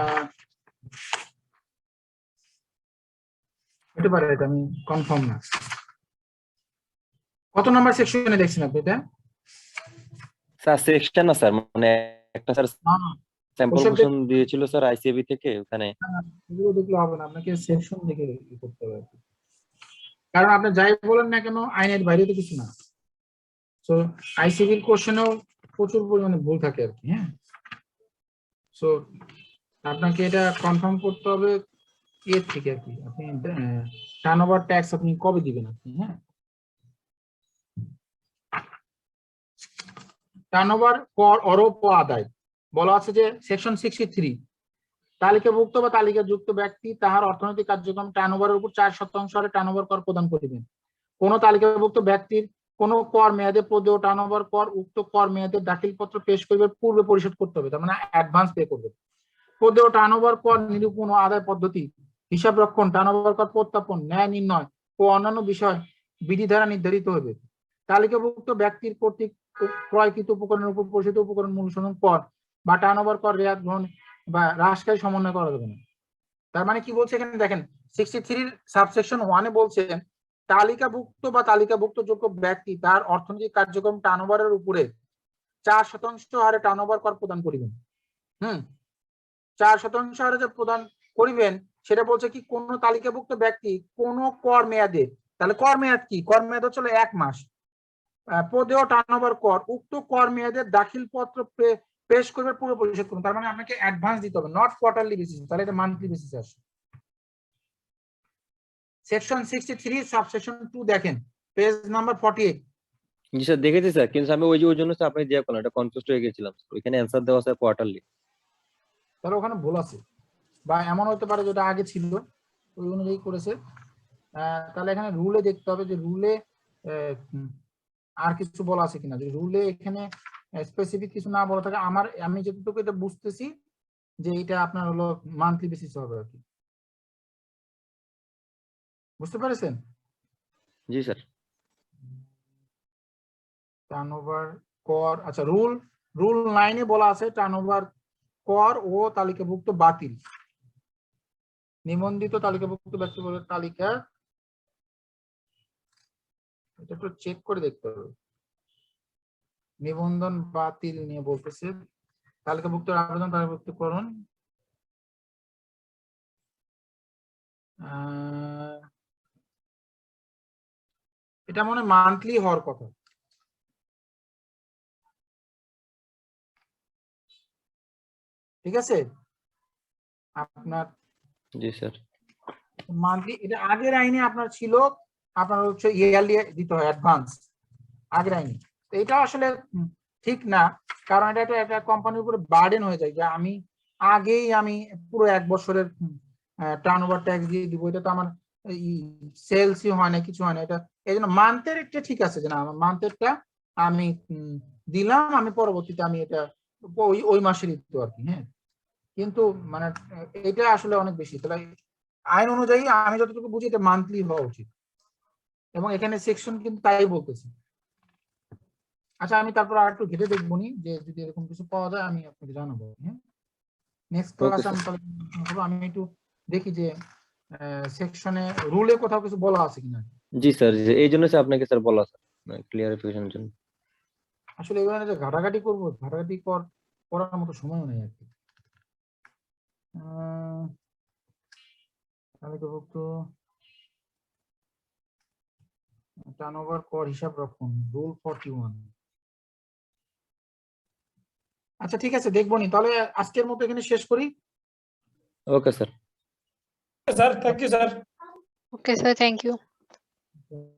Speaker 1: হতে পারে, এটা আমি কনফার্ম না। কত নাম্বার সেকশনে দেখছেন আপনি এটা?
Speaker 2: স্যার সেকশন না স্যার, মানে একটা স্যার স্যাম্পল কোশ্চেন দিয়েছিল স্যার আইসিএবি থেকে, ওখানে
Speaker 1: এগুলো দেখলে হবে না, আপনাকে সেকশন দেখে করতে হবে, কারণ আপনি যাই বলেন না কেন আইনের বাইরে তো কিছু না। সো আইসিবির কোশ্চেনেও প্রচুর পরিমাণে ভুল থাকে আর কি। হ্যাঁ, সো আপনাকে এটা কনফার্ম করতে হবে এর থেকে আর কি, আপনি টার্নওভার ট্যাক্স আপনি কবে দিবেন আপনি। হ্যাঁ, টার্নওভার কর অরোপ ও আদায় বলা আছে যে সেকশন 63, তালিকাভুক্ত বা তালিকাযুক্ত ব্যক্তি তাহার অর্থনৈতিক কার্যক্রম টার্নওভারের উপর 4% হারে টার্নওভার কর প্রদান করিবেন। কোন তালিকাভুক্ত ব্যক্তির কোন কর মেয়াদে প্রদেয় টার্নওভার কর উক্ত কর মেয়াদে দাখিলপত্র পেশ করিবার পূর্বে পরিশোধ করতে হবে, তার মানে অ্যাডভান্স পে করবে। প্রদেয় টার্নওভার কর নিরূপণ ও আদায় পদ্ধতি, হিসাব রক্ষণ, টার্নওভার কর প্রত্যাপন, ন্যায় নির্ণয় ও অন্যান্য বিষয় বিধি দ্বারা নির্ধারিত হবে। তালিকাভুক্ত ব্যক্তির কর্তৃক ক্রয়কৃত উপকরণের উপর পরিশোধিত উপকরণ মূল্য শোধন কর বা টার্নওভার কর রেয়াত গ্রহণ বা হ্রাসকারী সমন্বয় করা যাবে না। তার মানে কি বলছে এখানে দেখেন, 63 সাবসেকশন 1 বলছে তালিকাভুক্ত বা তালিকাভুক্ত যোগ্য ব্যক্তি তার অর্থনৈতিক কার্যক্রম টার্নওভারের উপরে 4% হারে টার্নওভার কর প্রদান করিবেন। 4% হারে যে প্রদান করিবেন সেটা বলছে কি, কোন তালিকাভুক্ত ব্যক্তি কোন কর মেয়াদে, তাহলে কর মেয়াদ কি, কর মেয়াদ হচ্ছে 1 মাস, প্রদেয় টার্নওভার কর উক্ত কর মেয়াদে দাখিলপত্র পেশ করবে পুরো পরিশোধ করুন। তার মানে আপনাকে অ্যাডভান্স দিতে হবে, নট কোয়ার্টারলি বেসিস, তাহলে এটা মান্থলি বেসিসে আসে। সেকশন 63 সাবসেকশন 2 দেখেন, পেজ নাম্বার 48।
Speaker 2: জি স্যার দেখেছি স্যার, কিন্তু আমি ওই জন্য স্যার আপনি দেয়া করলেন, এটা কনফিউজ হয়ে গেছিলাম, ওইখানে অ্যানসার দেওয়া স্যার কোয়ার্টারলি,
Speaker 1: তাহলে ওখানে ভুল আছে, বা এমন হতে পারে যেটা আগে ছিল ওই অনুযায়ী করেছে। তাহলে এখানে রুলে দেখতে হবে যে রুলে আর কিছু বলা আছে কিনা, যদি রুলে এখানে স্পেসিফিক কিছু না বলা থাকে, আমি যতটুকু এটা বুঝতেছি যে এটা আপনার হলো মান্থলি বেসিস হবে আর কি। বুঝতে পেরেছেন?
Speaker 2: জি স্যার।
Speaker 1: টার্নওভার কর, আচ্ছা রুল 9 বলা আছে টার্নওভার কর ও তালিকাভুক্ত বাতিল, নিবন্ধিত তালিকাভুক্ত ব্যক্তি বলে তালিকা, এটা একটু চেক করে দেখতে হবে। নিবন্ধন বাতিল নিয়ে বলতেছে, তালিকাভুক্ত আবেদন তালিকাভুক্তকরণ, এটা মনে মান্থলি হওয়ার কথা। ঠিক আছে আপনার,
Speaker 2: জি স্যার।
Speaker 1: মান্থলি, এটা আগের আইনে আপনার ছিল আপনার হচ্ছে ইয়ারলি দিতে হয় অ্যাডভান্স, আগের আইনি। তো এটা আসলে ঠিক না, কারণ এটা একটা কোম্পানির উপরে বার্ডেন হয়ে যায় যে আমি আগেই আমি পুরো 1 বছরের টার্নওভার ট্যাক্স দিয়ে দিব, এটা তো আমার সেলসই হয় না, কিছু হয় না। এটা এই জন্য মান্থের একটা ঠিক আছে যে না আমার মান্থেরটা আমি দিলাম, আমি পরবর্তীতে আমি এটা ওই মাসেরই দিত আর কি। হ্যাঁ, কিন্তু মানে এটা আসলে অনেক বেশি। তাহলে আইন অনুযায়ী আমি যতটুকু বুঝি এটা মান্থলি হওয়া উচিত, এবং এখানে সেকশন কিন্তু তাই বলতেছে। আচ্ছা, আমি তারপর আর একটু ঘেটে দেখবো নি যে যদি এরকম কিছু পাওয়া যায় আমি আপনাকে জানাবো। হ্যাঁ, নেক্সট ক্লাস আমি তাহলে করবো। আমি একটু দেখি যে সেকশনে রুলে কোথাও কিছু বলা আছে কিনা।
Speaker 2: জি স্যার, এই জন্য স্যার আপনাকে স্যার বলা স্যার ক্লিয়ারিফিকেশনের জন্য।
Speaker 1: আসলে এগুলো যে ঘাটাঘাটি করবো, ঘাটাঘাটি করার মতো সময়ও নেই আর কি। তালিকাভুক্ত টার্নওভার কর হিসাব রক্ষণ রুল 41। আচ্ছা ঠিক আছে, দেখবো নি। তাহলে আজকের মতো এখানে শেষ করি।
Speaker 2: Okay sir.
Speaker 6: Sir thank you sir.
Speaker 10: Okay sir, thank you.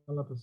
Speaker 1: আল্লাহ হাফেজ।